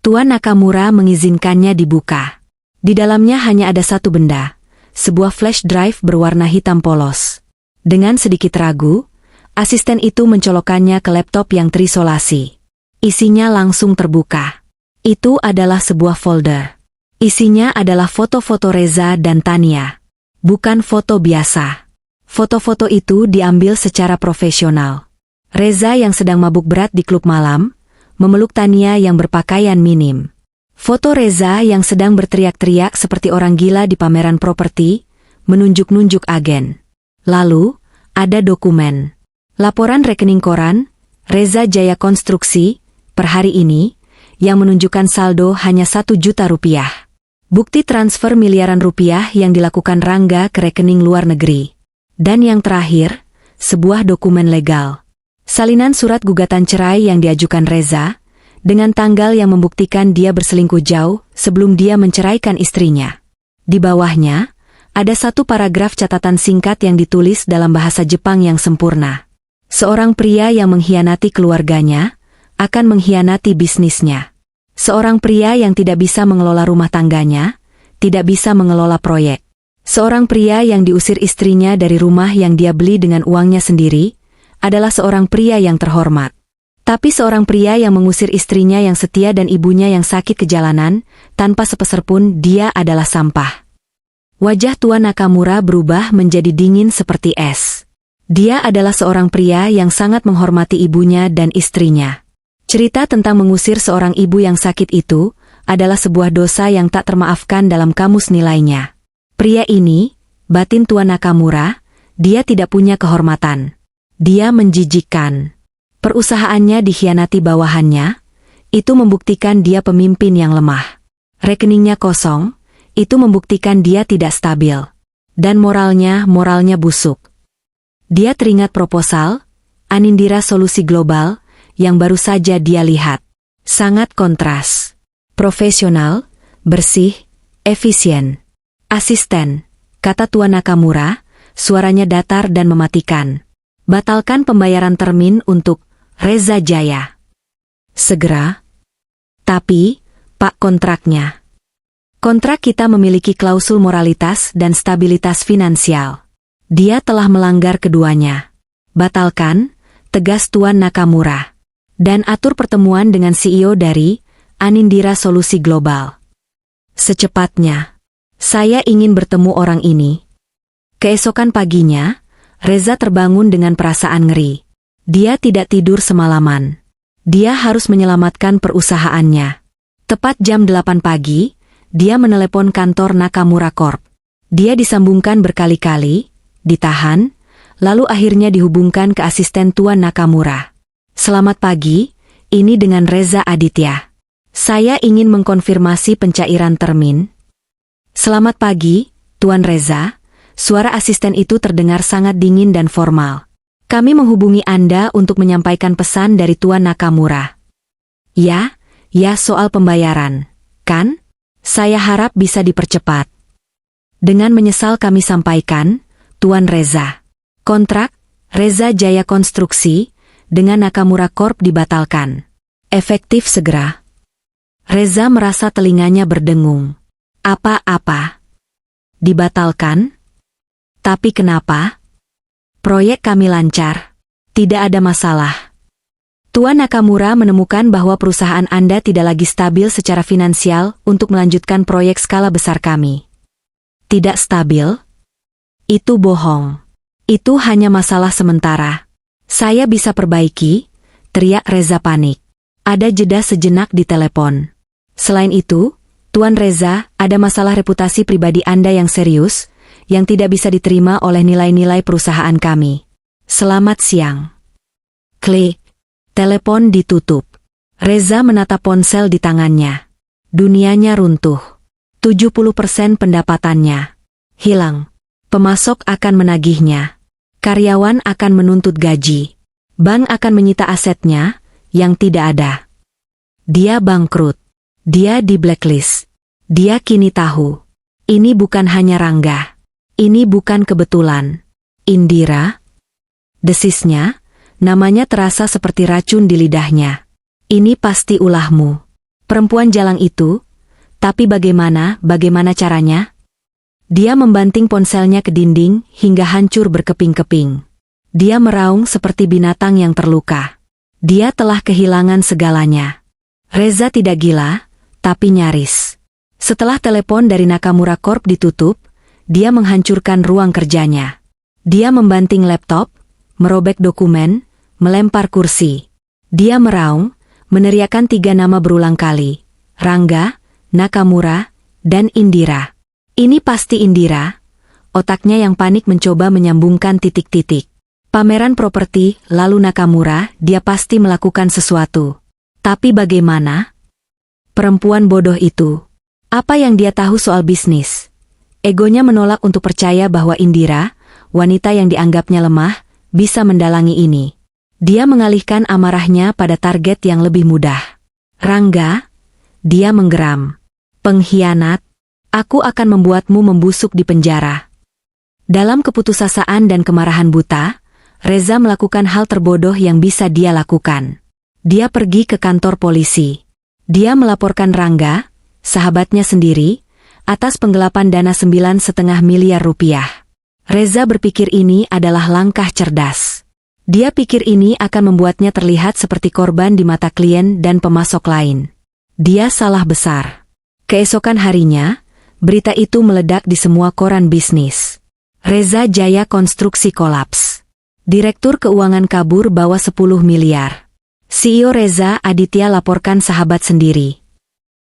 Tuan Nakamura mengizinkannya dibuka. Di dalamnya hanya ada satu benda, sebuah flash drive berwarna hitam polos. Dengan sedikit ragu, asisten itu mencolokkannya ke laptop yang terisolasi. Isinya langsung terbuka. Itu adalah sebuah folder. Isinya adalah foto-foto Reza dan Tania. Bukan foto biasa. Foto-foto itu diambil secara profesional. Reza yang sedang mabuk berat di klub malam, memeluk Tania yang berpakaian minim. Foto Reza yang sedang berteriak-teriak seperti orang gila di pameran properti, menunjuk-nunjuk agen. Lalu, ada dokumen. Laporan rekening koran, Reza Jaya Konstruksi, per hari ini, yang menunjukkan saldo hanya 1 juta rupiah. Bukti transfer miliaran rupiah yang dilakukan Rangga ke rekening luar negeri. Dan yang terakhir, sebuah dokumen legal. Salinan surat gugatan cerai yang diajukan Reza, dengan tanggal yang membuktikan dia berselingkuh jauh sebelum dia menceraikan istrinya. Di bawahnya, ada satu paragraf catatan singkat yang ditulis dalam bahasa Jepang yang sempurna. Seorang pria yang mengkhianati keluarganya, akan mengkhianati bisnisnya. Seorang pria yang tidak bisa mengelola rumah tangganya, tidak bisa mengelola proyek. Seorang pria yang diusir istrinya dari rumah yang dia beli dengan uangnya sendiri, adalah seorang pria yang terhormat. Tapi seorang pria yang mengusir istrinya yang setia dan ibunya yang sakit ke jalanan, tanpa sepeser pun dia adalah sampah. Wajah Tuan Nakamura berubah menjadi dingin seperti es. Dia adalah seorang pria yang sangat menghormati ibunya dan istrinya. Cerita tentang mengusir seorang ibu yang sakit itu, adalah sebuah dosa yang tak termaafkan dalam kamus nilainya. Pria ini, batin Tuan Nakamura, dia tidak punya kehormatan. Dia menjijikkan. Perusahaannya dikhianati bawahannya, itu membuktikan dia pemimpin yang lemah. Rekeningnya kosong, itu membuktikan dia tidak stabil. Dan moralnya busuk. Dia teringat proposal, Anindira Solusi Global, yang baru saja dia lihat. Sangat kontras. Profesional, bersih, efisien. Asisten, kata Tuan Nakamura, suaranya datar dan mematikan. Batalkan pembayaran termin untuk Reza Jaya. Segera. Tapi, Pak, kontraknya. Kontrak kita memiliki klausul moralitas dan stabilitas finansial. Dia telah melanggar keduanya. Batalkan, tegas Tuan Nakamura. Dan atur pertemuan dengan CEO dari Anindira Solusi Global. Secepatnya. Saya ingin bertemu orang ini. Keesokan paginya, Reza terbangun dengan perasaan ngeri. Dia tidak tidur semalaman. Dia harus menyelamatkan perusahaannya. Tepat jam 8 pagi, dia menelepon kantor Nakamura Corp. Dia disambungkan berkali-kali, ditahan, lalu akhirnya dihubungkan ke asisten Tuan Nakamura. Selamat pagi, ini dengan Reza Aditya. Saya ingin mengkonfirmasi pencairan termin. Selamat pagi, Tuan Reza. Suara asisten itu terdengar sangat dingin dan formal. Kami menghubungi Anda untuk menyampaikan pesan dari Tuan Nakamura. Ya soal pembayaran, kan? Saya harap bisa dipercepat. Dengan menyesal kami sampaikan, Tuan Reza. Kontrak, Reza Jaya Konstruksi, dengan Nakamura Corp dibatalkan. Efektif segera. Reza merasa telinganya berdengung. Apa-apa? Dibatalkan? Tapi kenapa? Proyek kami lancar. Tidak ada masalah. Tuan Nakamura menemukan bahwa perusahaan Anda tidak lagi stabil secara finansial untuk melanjutkan proyek skala besar kami. Tidak stabil? Itu bohong. Itu hanya masalah sementara. Saya bisa perbaiki, teriak Reza panik. Ada jeda sejenak di telepon. Selain itu, Tuan Reza, ada masalah reputasi pribadi Anda yang serius, yang tidak bisa diterima oleh nilai-nilai perusahaan kami. Selamat siang. Klik. Telepon ditutup. Reza menatap ponsel di tangannya. Dunianya runtuh. 70% pendapatannya hilang. Pemasok akan menagihnya. Karyawan akan menuntut gaji. Bank akan menyita asetnya, yang tidak ada. Dia bangkrut. Dia di blacklist. Dia kini tahu. Ini bukan hanya Rangga. Ini bukan kebetulan. Indira? Desisnya, Namanya terasa seperti racun di lidahnya. Ini pasti ulahmu. Perempuan jalang itu, tapi bagaimana caranya? Dia membanting ponselnya ke dinding hingga hancur berkeping-keping. Dia meraung seperti binatang yang terluka. Dia telah kehilangan segalanya. Reza tidak gila, tapi nyaris. Setelah telepon dari Nakamura Corp ditutup, dia menghancurkan ruang kerjanya. Dia membanting laptop, merobek dokumen, melempar kursi. Dia meraung, meneriakkan 3 nama berulang kali. Rangga, Nakamura, dan Indira. Ini pasti Indira. Otaknya yang panik mencoba menyambungkan titik-titik. Pameran properti, lalu Nakamura, dia pasti melakukan sesuatu. Tapi bagaimana? Perempuan bodoh itu. Apa yang dia tahu soal bisnis? Egonya menolak untuk percaya bahwa Indira, wanita yang dianggapnya lemah, bisa mendalangi ini. Dia mengalihkan amarahnya pada target yang lebih mudah. Rangga, dia menggeram. Pengkhianat, aku akan membuatmu membusuk di penjara. Dalam keputusasaan dan kemarahan buta, Reza melakukan hal terbodoh yang bisa dia lakukan. Dia pergi ke kantor polisi. Dia melaporkan Rangga, sahabatnya sendiri, atas penggelapan dana 9,5 miliar rupiah. Reza berpikir ini adalah langkah cerdas. Dia pikir ini akan membuatnya terlihat seperti korban di mata klien dan pemasok lain. Dia salah besar. Keesokan harinya, berita itu meledak di semua koran bisnis. Reza Jaya Konstruksi kolaps. Direktur keuangan kabur bawa 10 miliar. CEO Reza Aditya laporkan sahabat sendiri.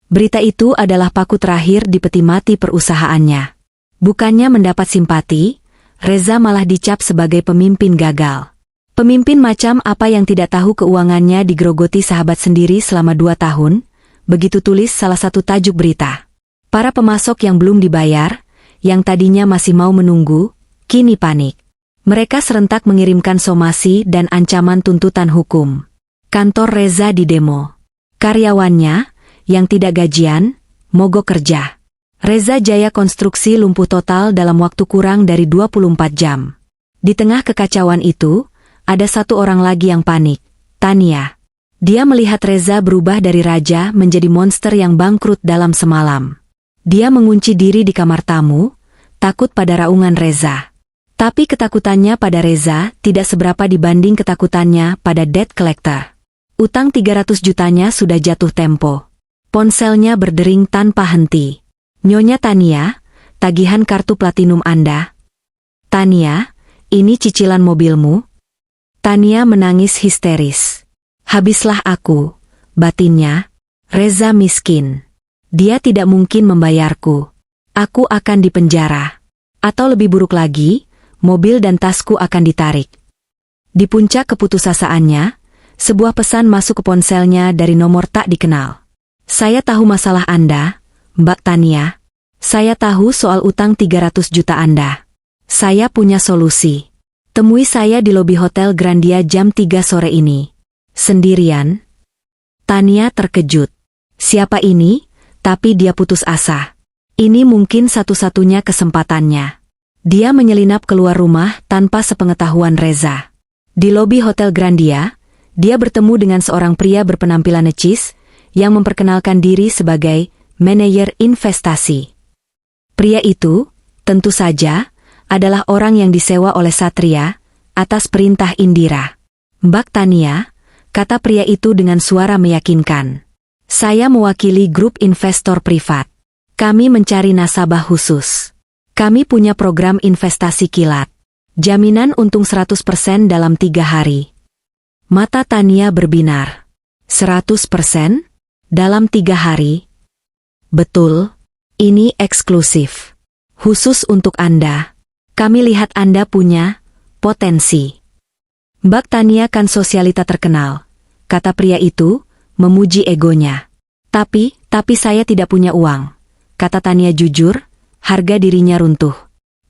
Berita itu adalah paku terakhir di peti mati perusahaannya. Bukannya mendapat simpati, Reza malah dicap sebagai pemimpin gagal. Pemimpin macam apa yang tidak tahu keuangannya digerogoti sahabat sendiri selama 2 tahun, begitu tulis salah satu tajuk berita. Para pemasok yang belum dibayar, yang tadinya masih mau menunggu, kini panik. Mereka serentak mengirimkan somasi dan ancaman tuntutan hukum. Kantor Reza didemo. Karyawannya, yang tidak gajian, mogok kerja. Reza Jaya Konstruksi lumpuh total dalam waktu kurang dari 24 jam. Di tengah kekacauan itu, ada satu orang lagi yang panik, Tania. Dia melihat Reza berubah dari raja menjadi monster yang bangkrut dalam semalam. Dia mengunci diri di kamar tamu, takut pada raungan Reza. Tapi ketakutannya pada Reza tidak seberapa dibanding ketakutannya pada debt collector. Utang 300 jutanya sudah jatuh tempo. Ponselnya berdering tanpa henti. Nyonya Tania, tagihan kartu platinum Anda. Tania, ini cicilan mobilmu. Tania menangis histeris. Habislah aku, batinnya. Reza miskin. Dia tidak mungkin membayarku. Aku akan dipenjara. Atau lebih buruk lagi, mobil dan tasku akan ditarik. Di puncak keputusasaannya, sebuah pesan masuk ke ponselnya dari nomor tak dikenal. Saya tahu masalah Anda, Mbak Tania. Saya tahu soal utang 300 juta Anda. Saya punya solusi. Temui saya di lobi Hotel Grandia jam 3 sore ini. Sendirian? Tania terkejut. Siapa ini? Tapi dia putus asa. Ini mungkin satu-satunya kesempatannya. Dia menyelinap keluar rumah tanpa sepengetahuan Reza. Di lobi Hotel Grandia, dia bertemu dengan seorang pria berpenampilan necis yang memperkenalkan diri sebagai manajer investasi. Pria itu, tentu saja, adalah orang yang disewa oleh Satria atas perintah Indira. Mbak Tania, kata pria itu dengan suara meyakinkan. Saya mewakili grup investor privat. Kami mencari nasabah khusus. Kami punya program investasi kilat. Jaminan untung 100% dalam 3 hari. Mata Tania berbinar. 100%? Dalam 3 hari? Betul, ini eksklusif. Khusus untuk Anda. Kami lihat Anda punya potensi. Mbak Tania kan sosialita terkenal, kata pria itu, memuji egonya. Tapi saya tidak punya uang, kata Tania jujur, harga dirinya runtuh.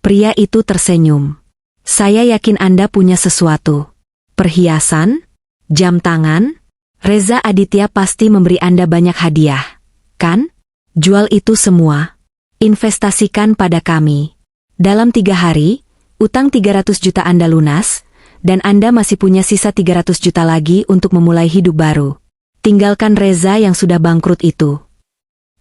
Pria itu tersenyum. Saya yakin Anda punya sesuatu. Perhiasan? Jam tangan? Reza Aditya pasti memberi Anda banyak hadiah, kan? Jual itu semua. Investasikan pada kami. Dalam 3 hari, utang 300 juta Anda lunas, dan Anda masih punya sisa 300 juta lagi untuk memulai hidup baru. Tinggalkan Reza yang sudah bangkrut itu.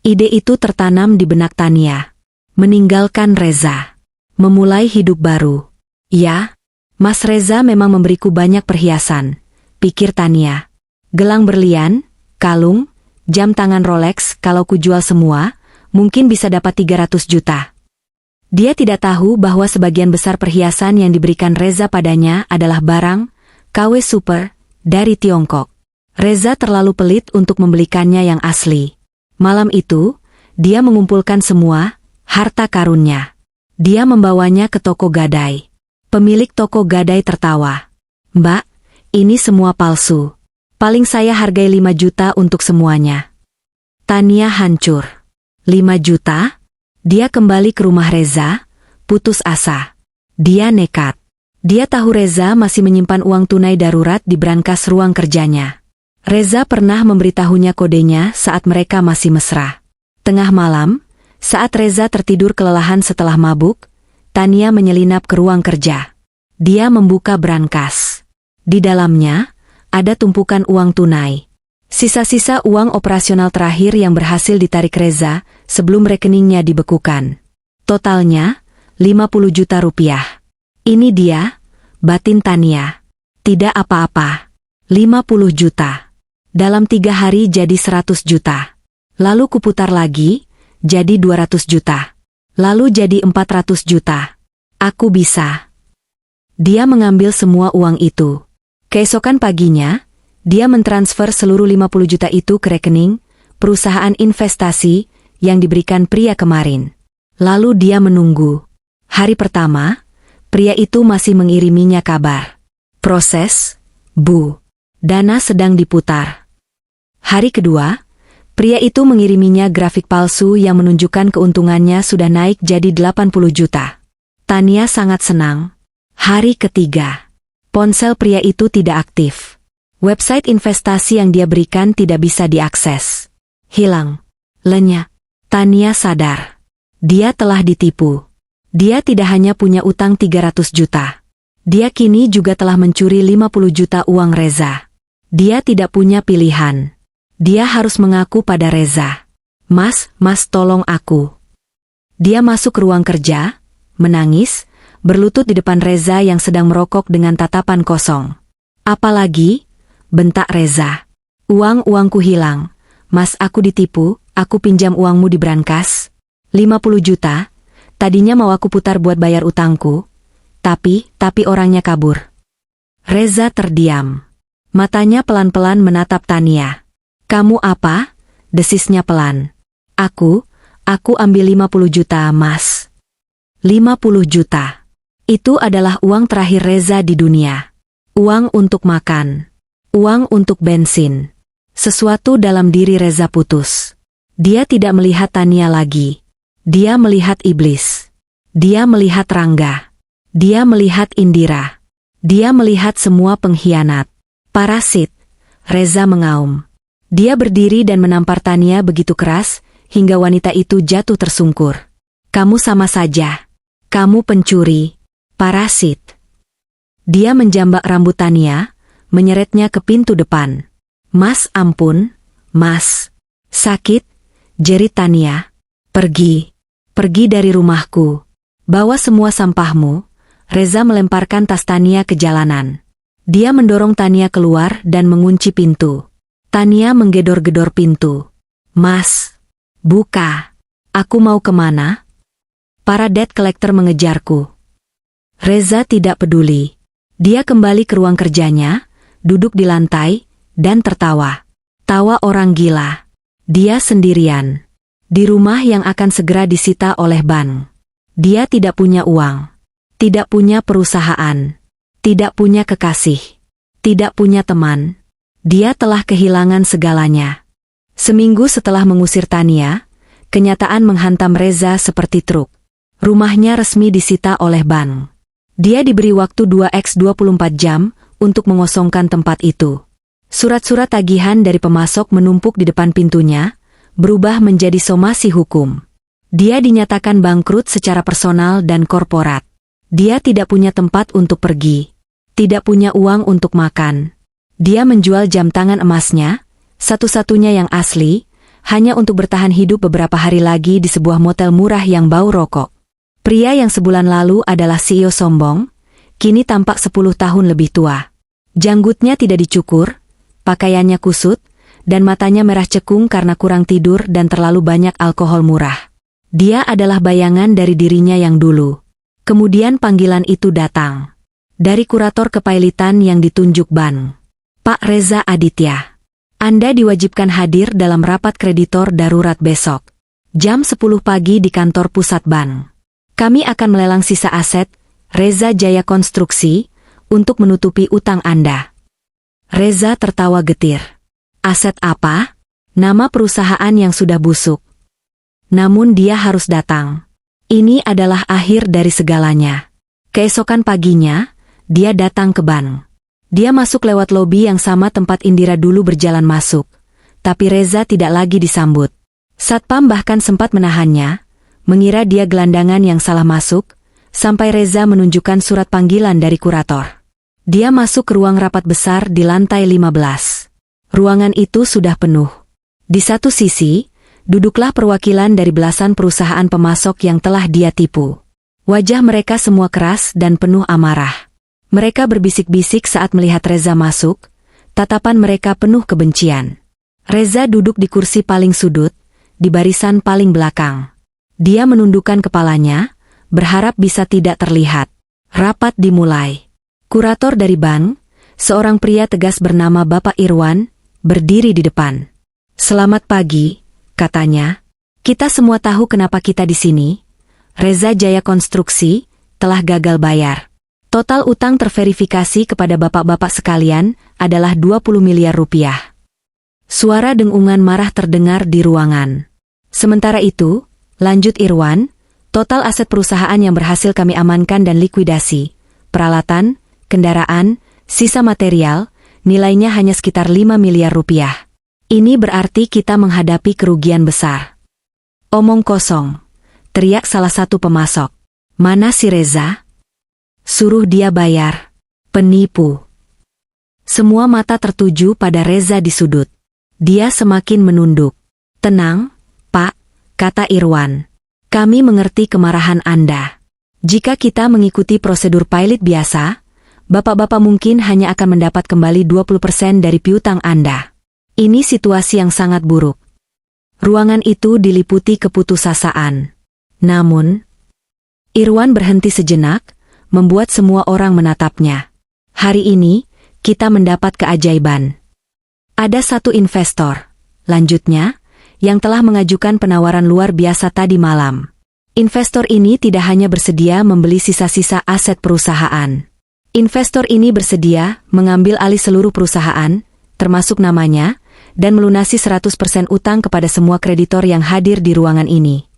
Ide itu tertanam di benak Tania. Meninggalkan Reza. Memulai hidup baru. Ya, Mas Reza memang memberiku banyak perhiasan, pikir Tania. Gelang berlian, kalung, jam tangan Rolex, kalau kujual semua, mungkin bisa dapat 300 juta. Dia tidak tahu bahwa sebagian besar perhiasan yang diberikan Reza padanya adalah barang KW Super dari Tiongkok. Reza terlalu pelit untuk membelikannya yang asli. Malam itu, dia mengumpulkan semua harta karunnya. Dia membawanya ke toko gadai. Pemilik toko gadai tertawa. "Mbak, ini semua palsu. Paling saya hargai 5 juta untuk semuanya." Tania hancur. 5 juta? Dia kembali ke rumah Reza, putus asa. Dia nekat. Dia tahu Reza masih menyimpan uang tunai darurat di brankas ruang kerjanya. Reza pernah memberitahunya kodenya saat mereka masih mesra. Tengah malam, saat Reza tertidur kelelahan setelah mabuk, Tania menyelinap ke ruang kerja. Dia membuka brankas. Di dalamnya, ada tumpukan uang tunai. Sisa-sisa uang operasional terakhir yang berhasil ditarik Reza sebelum rekeningnya dibekukan. Totalnya, 50 juta rupiah. Ini dia, batin Tania. Tidak apa-apa. 50 juta. Dalam 3 hari jadi 100 juta. Lalu kuputar lagi, jadi 200 juta. Lalu jadi 400 juta. Aku bisa. Dia mengambil semua uang itu. Keesokan paginya, dia mentransfer seluruh 50 juta itu ke rekening perusahaan investasi yang diberikan pria kemarin. Lalu dia menunggu. Hari pertama, pria itu masih mengiriminya kabar. Proses, Bu. Dana sedang diputar. Hari kedua, pria itu mengiriminya grafik palsu yang menunjukkan keuntungannya sudah naik jadi 80 juta. Tania sangat senang. Hari ketiga, ponsel pria itu tidak aktif. Website investasi yang dia berikan tidak bisa diakses. Hilang. Lenyap. Tania sadar. Dia telah ditipu. Dia tidak hanya punya utang 300 juta. Dia kini juga telah mencuri 50 juta uang Reza. Dia tidak punya pilihan. Dia harus mengaku pada Reza. Mas tolong aku." Dia masuk ke ruang kerja, menangis, berlutut di depan Reza yang sedang merokok dengan tatapan kosong. "Apalagi?" bentak Reza. "Uangku hilang. Mas, aku ditipu, aku pinjam uangmu di brankas. 50 juta, tadinya mau aku putar buat bayar utangku. Tapi orangnya kabur." Reza terdiam. Matanya pelan-pelan menatap Tania. "Kamu apa?" desisnya pelan. Aku ambil 50 juta, Mas." 50 juta. Itu adalah uang terakhir Reza di dunia. Uang untuk makan. Uang untuk bensin. Sesuatu dalam diri Reza putus. Dia tidak melihat Tania lagi. Dia melihat iblis. Dia melihat Rangga. Dia melihat Indira. Dia melihat semua pengkhianat. Parasit. Reza mengaum. Dia berdiri dan menampar Tania begitu keras, hingga wanita itu jatuh tersungkur. "Kamu sama saja. Kamu pencuri. Parasit." Dia menjambak rambut Tania, menyeretnya ke pintu depan. "Mas, ampun, Mas. Sakit," jerit Tania. Pergi dari rumahku. Bawa semua sampahmu." Reza melemparkan tas Tania ke jalanan. Dia mendorong Tania keluar dan mengunci pintu. Tania menggedor-gedor pintu. "Mas, buka. Aku mau kemana? Para debt collector mengejarku." Reza tidak peduli. Dia kembali ke ruang kerjanya, duduk di lantai, dan tertawa. Tawa orang gila. Dia sendirian. Di rumah yang akan segera disita oleh bank. Dia tidak punya uang. Tidak punya perusahaan. Tidak punya kekasih. Tidak punya teman. Dia telah kehilangan segalanya. Seminggu setelah mengusir Tania, kenyataan menghantam Reza seperti truk. Rumahnya resmi disita oleh bank. Dia diberi waktu 2x24 jam untuk mengosongkan tempat itu. Surat-surat tagihan dari pemasok menumpuk di depan pintunya, berubah menjadi somasi hukum. Dia dinyatakan bangkrut secara personal dan korporat. Dia tidak punya tempat untuk pergi. Tidak punya uang untuk makan. Dia menjual jam tangan emasnya, satu-satunya yang asli, hanya untuk bertahan hidup beberapa hari lagi di sebuah motel murah yang bau rokok. Pria yang sebulan lalu adalah CEO sombong, kini tampak 10 tahun lebih tua. Janggutnya tidak dicukur, pakaiannya kusut, dan matanya merah cekung karena kurang tidur dan terlalu banyak alkohol murah. Dia adalah bayangan dari dirinya yang dulu. Kemudian panggilan itu datang. Dari kurator kepailitan yang ditunjuk Ban. Pak Reza Aditya. Anda diwajibkan hadir dalam rapat kreditor darurat besok. Jam 10 pagi di kantor pusat bank. Kami akan melelang sisa aset, Reza Jaya Konstruksi, untuk menutupi utang Anda. Reza tertawa getir. Aset apa? Nama perusahaan yang sudah busuk. Namun dia harus datang. Ini adalah akhir dari segalanya. Keesokan paginya, dia datang ke bank. Dia masuk lewat lobi yang sama tempat Indira dulu berjalan masuk. Tapi Reza tidak lagi disambut. Satpam bahkan sempat menahannya, mengira dia gelandangan yang salah masuk, sampai Reza menunjukkan surat panggilan dari kurator. Dia masuk ke ruang rapat besar di lantai 15. Ruangan itu sudah penuh. Di satu sisi, duduklah perwakilan dari belasan perusahaan pemasok yang telah dia tipu. Wajah mereka semua keras dan penuh amarah. Mereka berbisik-bisik saat melihat Reza masuk, tatapan mereka penuh kebencian. Reza duduk di kursi paling sudut, di barisan paling belakang. Dia menundukkan kepalanya, berharap bisa tidak terlihat. Rapat dimulai. Kurator dari bank, seorang pria tegas bernama Bapak Irwan, berdiri di depan. Selamat pagi, katanya. Kita semua tahu kenapa kita di sini. Reza Jaya Konstruksi telah gagal bayar. Total utang terverifikasi kepada bapak-bapak sekalian adalah 20 miliar rupiah. Suara dengungan marah terdengar di ruangan. Sementara itu, lanjut Irwan, total aset perusahaan yang berhasil kami amankan dan likuidasi, peralatan, kendaraan, sisa material, nilainya hanya sekitar 5 miliar rupiah. Ini berarti kita menghadapi kerugian besar. Omong kosong, teriak salah satu pemasok. Mana si Reza? Suruh dia bayar. Penipu. Semua mata tertuju pada Reza di sudut. Dia semakin menunduk. Tenang, Pak, kata Irwan. Kami mengerti kemarahan Anda. Jika kita mengikuti prosedur pilot biasa, bapak-bapak mungkin hanya akan mendapat kembali 20% dari piutang Anda. Ini situasi yang sangat buruk. Ruangan itu diliputi keputusasaan. Namun, Irwan berhenti sejenak, membuat semua orang menatapnya. Hari ini, kita mendapat keajaiban. Ada satu investor, lanjutnya, yang telah mengajukan penawaran luar biasa tadi malam. Investor ini tidak hanya bersedia membeli sisa-sisa aset perusahaan. Investor ini bersedia mengambil alih seluruh perusahaan, termasuk namanya, dan melunasi 100% utang kepada semua kreditor yang hadir di ruangan ini.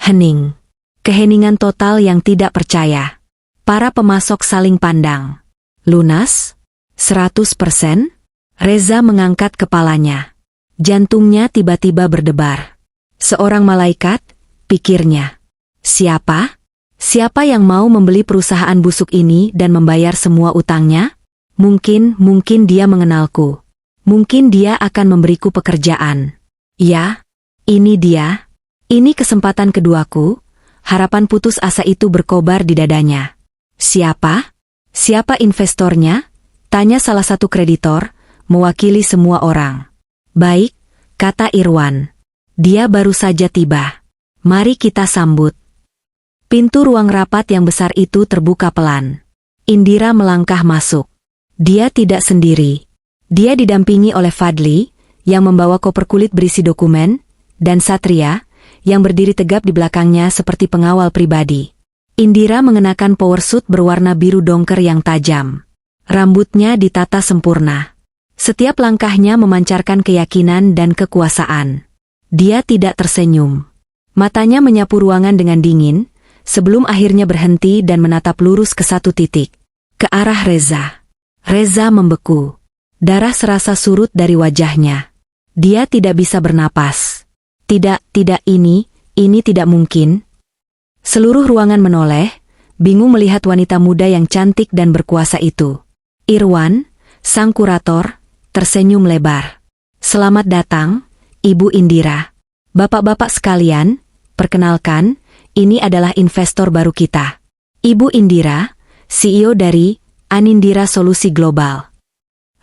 Hening. Keheningan total yang tidak percaya. Para pemasok saling pandang. Lunas? 100%? Reza mengangkat kepalanya. Jantungnya tiba-tiba berdebar. Seorang malaikat, pikirnya. Siapa? Siapa yang mau membeli perusahaan busuk ini dan membayar semua utangnya? Mungkin dia mengenalku. Mungkin dia akan memberiku pekerjaan. Ya, ini dia. Ini kesempatan keduaku. Harapan putus asa itu berkobar di dadanya. Siapa? Siapa investornya? Tanya salah satu kreditor, mewakili semua orang. Baik, kata Irwan. Dia baru saja tiba. Mari kita sambut. Pintu ruang rapat yang besar itu terbuka pelan. Indira melangkah masuk. Dia tidak sendiri. Dia didampingi oleh Fadli, yang membawa koper kulit berisi dokumen, dan Satria, yang berdiri tegap di belakangnya seperti pengawal pribadi. Indira mengenakan power suit berwarna biru dongker yang tajam. Rambutnya ditata sempurna. Setiap langkahnya memancarkan keyakinan dan kekuasaan. Dia tidak tersenyum. Matanya menyapu ruangan dengan dingin, sebelum akhirnya berhenti dan menatap lurus ke satu titik. Ke arah Reza. Reza membeku. Darah serasa surut dari wajahnya. Dia tidak bisa bernapas. Tidak ini tidak mungkin. Seluruh ruangan menoleh, bingung melihat wanita muda yang cantik dan berkuasa itu. Irwan, sang kurator, tersenyum lebar. "Selamat datang, Ibu Indira. Bapak-bapak sekalian, perkenalkan, ini adalah investor baru kita. Ibu Indira, CEO dari Anindira Solusi Global."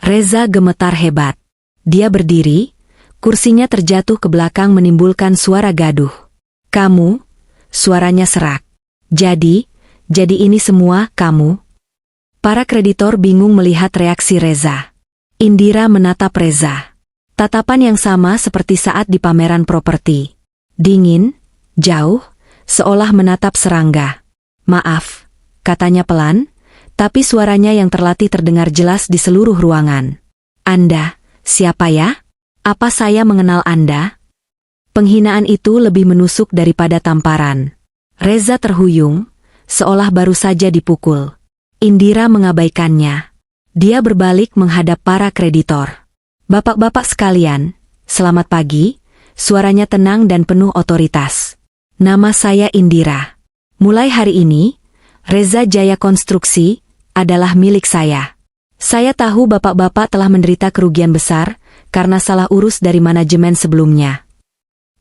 Reza gemetar hebat. Dia berdiri, kursinya terjatuh ke belakang menimbulkan suara gaduh. "Kamu?" Suaranya serak. Jadi ini semua kamu?" Para kreditor bingung melihat reaksi Reza. Indira menatap Reza. Tatapan yang sama seperti saat di pameran properti. Dingin, jauh, seolah menatap serangga. "Maaf," katanya pelan, tapi suaranya yang terlatih terdengar jelas di seluruh ruangan. "Anda, siapa ya? Apa saya mengenal Anda?" Penghinaan itu lebih menusuk daripada tamparan. Reza terhuyung, seolah baru saja dipukul. Indira mengabaikannya. Dia berbalik menghadap para kreditor. "Bapak-bapak sekalian, selamat pagi," suaranya tenang dan penuh otoritas. "Nama saya Indira. Mulai hari ini, Reza Jaya Konstruksi adalah milik saya. Saya tahu bapak-bapak telah menderita kerugian besar karena salah urus dari manajemen sebelumnya."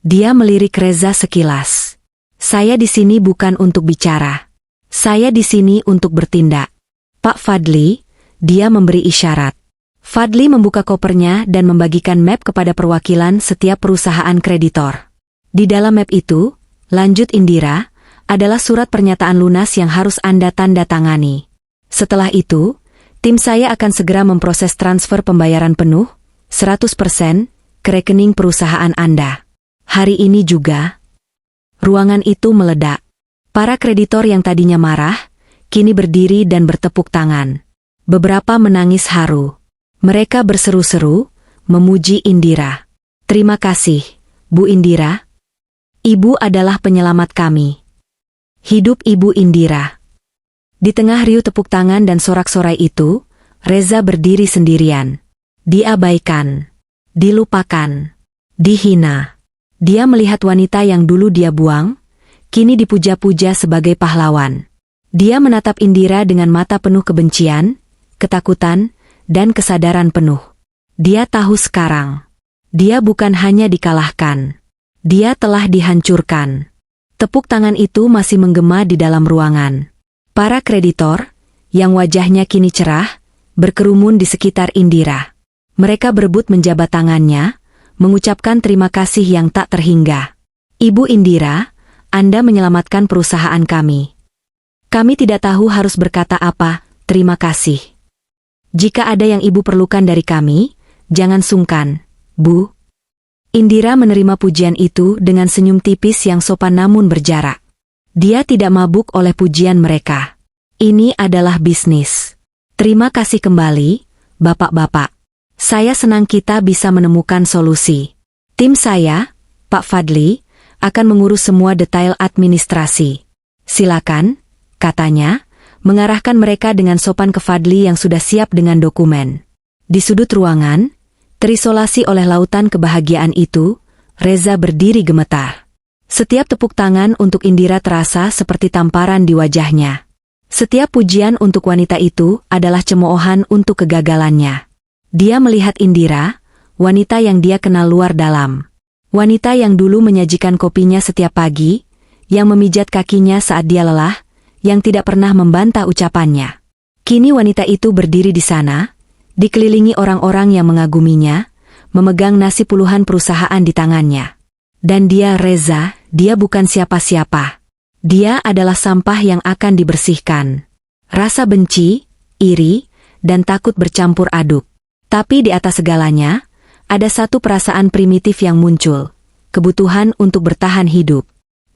Dia melirik Reza sekilas. "Saya di sini bukan untuk bicara. Saya di sini untuk bertindak. Pak Fadli," dia memberi isyarat. Fadli membuka kopernya dan membagikan map kepada perwakilan setiap perusahaan kreditor. Di dalam map itu, lanjut Indira, adalah surat pernyataan lunas yang harus Anda tanda tangani. Setelah itu, tim saya akan segera memproses transfer pembayaran penuh, 100%, ke rekening perusahaan Anda. Hari ini juga. Ruangan itu meledak. Para kreditor yang tadinya marah, kini berdiri dan bertepuk tangan. Beberapa menangis haru. Mereka berseru-seru, memuji Indira. "Terima kasih, Bu Indira. Ibu adalah penyelamat kami. Hidup Ibu Indira." Di tengah riuh tepuk tangan dan sorak-sorai itu, Reza berdiri sendirian. Diabaikan, dilupakan, dihina. Dia melihat wanita yang dulu dia buang, kini dipuja-puja sebagai pahlawan. Dia menatap Indira dengan mata penuh kebencian, ketakutan, dan kesadaran penuh. Dia tahu sekarang. Dia bukan hanya dikalahkan. Dia telah dihancurkan. Tepuk tangan itu masih menggema di dalam ruangan. Para kreditor, yang wajahnya kini cerah, berkerumun di sekitar Indira. Mereka berebut menjabat tangannya, mengucapkan terima kasih yang tak terhingga. "Ibu Indira, Anda menyelamatkan perusahaan kami. Kami tidak tahu harus berkata apa, terima kasih. Jika ada yang Ibu perlukan dari kami, jangan sungkan, Bu." Indira menerima pujian itu dengan senyum tipis yang sopan namun berjarak. Dia tidak mabuk oleh pujian mereka. Ini adalah bisnis. "Terima kasih kembali, Bapak-bapak. Saya senang kita bisa menemukan solusi. Tim saya, Pak Fadli, akan mengurus semua detail administrasi. Silakan," katanya, mengarahkan mereka dengan sopan ke Fadli yang sudah siap dengan dokumen. Di sudut ruangan, terisolasi oleh lautan kebahagiaan itu, Reza berdiri gemetar. Setiap tepuk tangan untuk Indira terasa seperti tamparan di wajahnya. Setiap pujian untuk wanita itu adalah cemoohan untuk kegagalannya. Dia melihat Indira, wanita yang dia kenal luar dalam. Wanita yang dulu menyajikan kopinya setiap pagi, yang memijat kakinya saat dia lelah, yang tidak pernah membantah ucapannya. Kini wanita itu berdiri di sana, dikelilingi orang-orang yang mengaguminya, memegang nasib puluhan perusahaan di tangannya. Dan dia Reza, dia bukan siapa-siapa. Dia adalah sampah yang akan dibersihkan. Rasa benci, iri, dan takut bercampur aduk. Tapi di atas segalanya, ada satu perasaan primitif yang muncul, kebutuhan untuk bertahan hidup.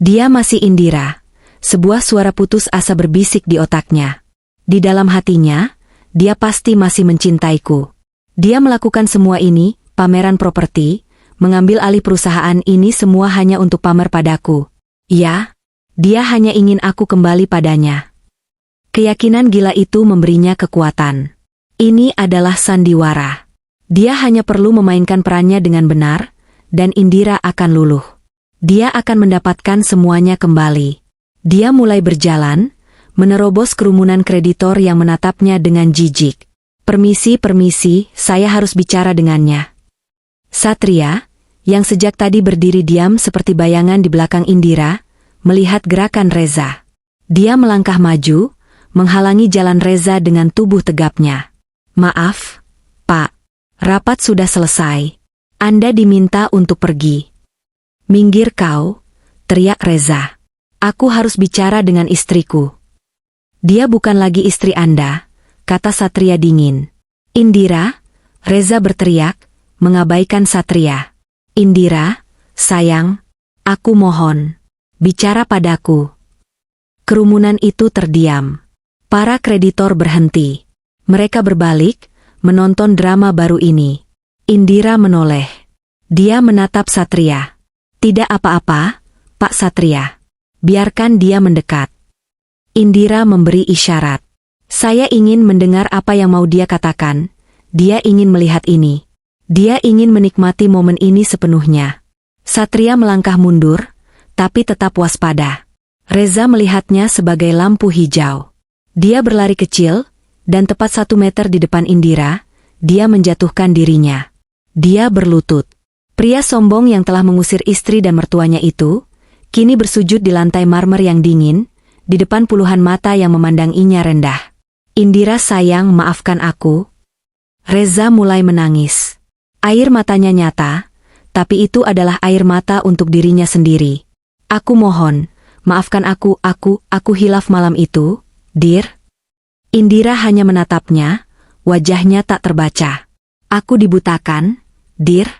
Dia masih Indira. Sebuah suara putus asa berbisik di otaknya. Di dalam hatinya, dia pasti masih mencintaiku. Dia melakukan semua ini, pameran properti, mengambil alih perusahaan ini semua hanya untuk pamer padaku. Ya, dia hanya ingin aku kembali padanya. Keyakinan gila itu memberinya kekuatan. Ini adalah sandiwara. Dia hanya perlu memainkan perannya dengan benar, dan Indira akan luluh. Dia akan mendapatkan semuanya kembali. Dia mulai berjalan, menerobos kerumunan kreditor yang menatapnya dengan jijik. Permisi, saya harus bicara dengannya. Satria, yang sejak tadi berdiri diam seperti bayangan di belakang Indira, melihat gerakan Reza. Dia melangkah maju, menghalangi jalan Reza dengan tubuh tegapnya. Maaf, Pak. Rapat sudah selesai. Anda diminta untuk pergi. Minggir kau, teriak Reza. Aku harus bicara dengan istriku. Dia bukan lagi istri Anda, kata Satria dingin. Indira, Reza berteriak, mengabaikan Satria. Indira, sayang, aku mohon, bicara padaku. Kerumunan itu terdiam. Para kreditor berhenti. Mereka berbalik, menonton drama baru ini. Indira menoleh. Dia menatap Satria. Tidak apa-apa, Pak Satria. Biarkan dia mendekat. Indira memberi isyarat. Saya ingin mendengar apa yang mau dia katakan. Dia ingin melihat ini. Dia ingin menikmati momen ini sepenuhnya. Satria melangkah mundur, tapi tetap waspada. Reza melihatnya sebagai lampu hijau. Dia berlari kecil, dan tepat 1 meter di depan Indira, dia menjatuhkan dirinya. Dia berlutut. Pria sombong yang telah mengusir istri dan mertuanya itu, kini bersujud di lantai marmer yang dingin, di depan puluhan mata yang memandanginya rendah. Indira sayang, maafkan aku. Reza mulai menangis. Air matanya nyata, tapi itu adalah air mata untuk dirinya sendiri. Aku mohon, maafkan aku hilaf malam itu, Dir. Indira hanya menatapnya, wajahnya tak terbaca. Aku dibutakan, Dir.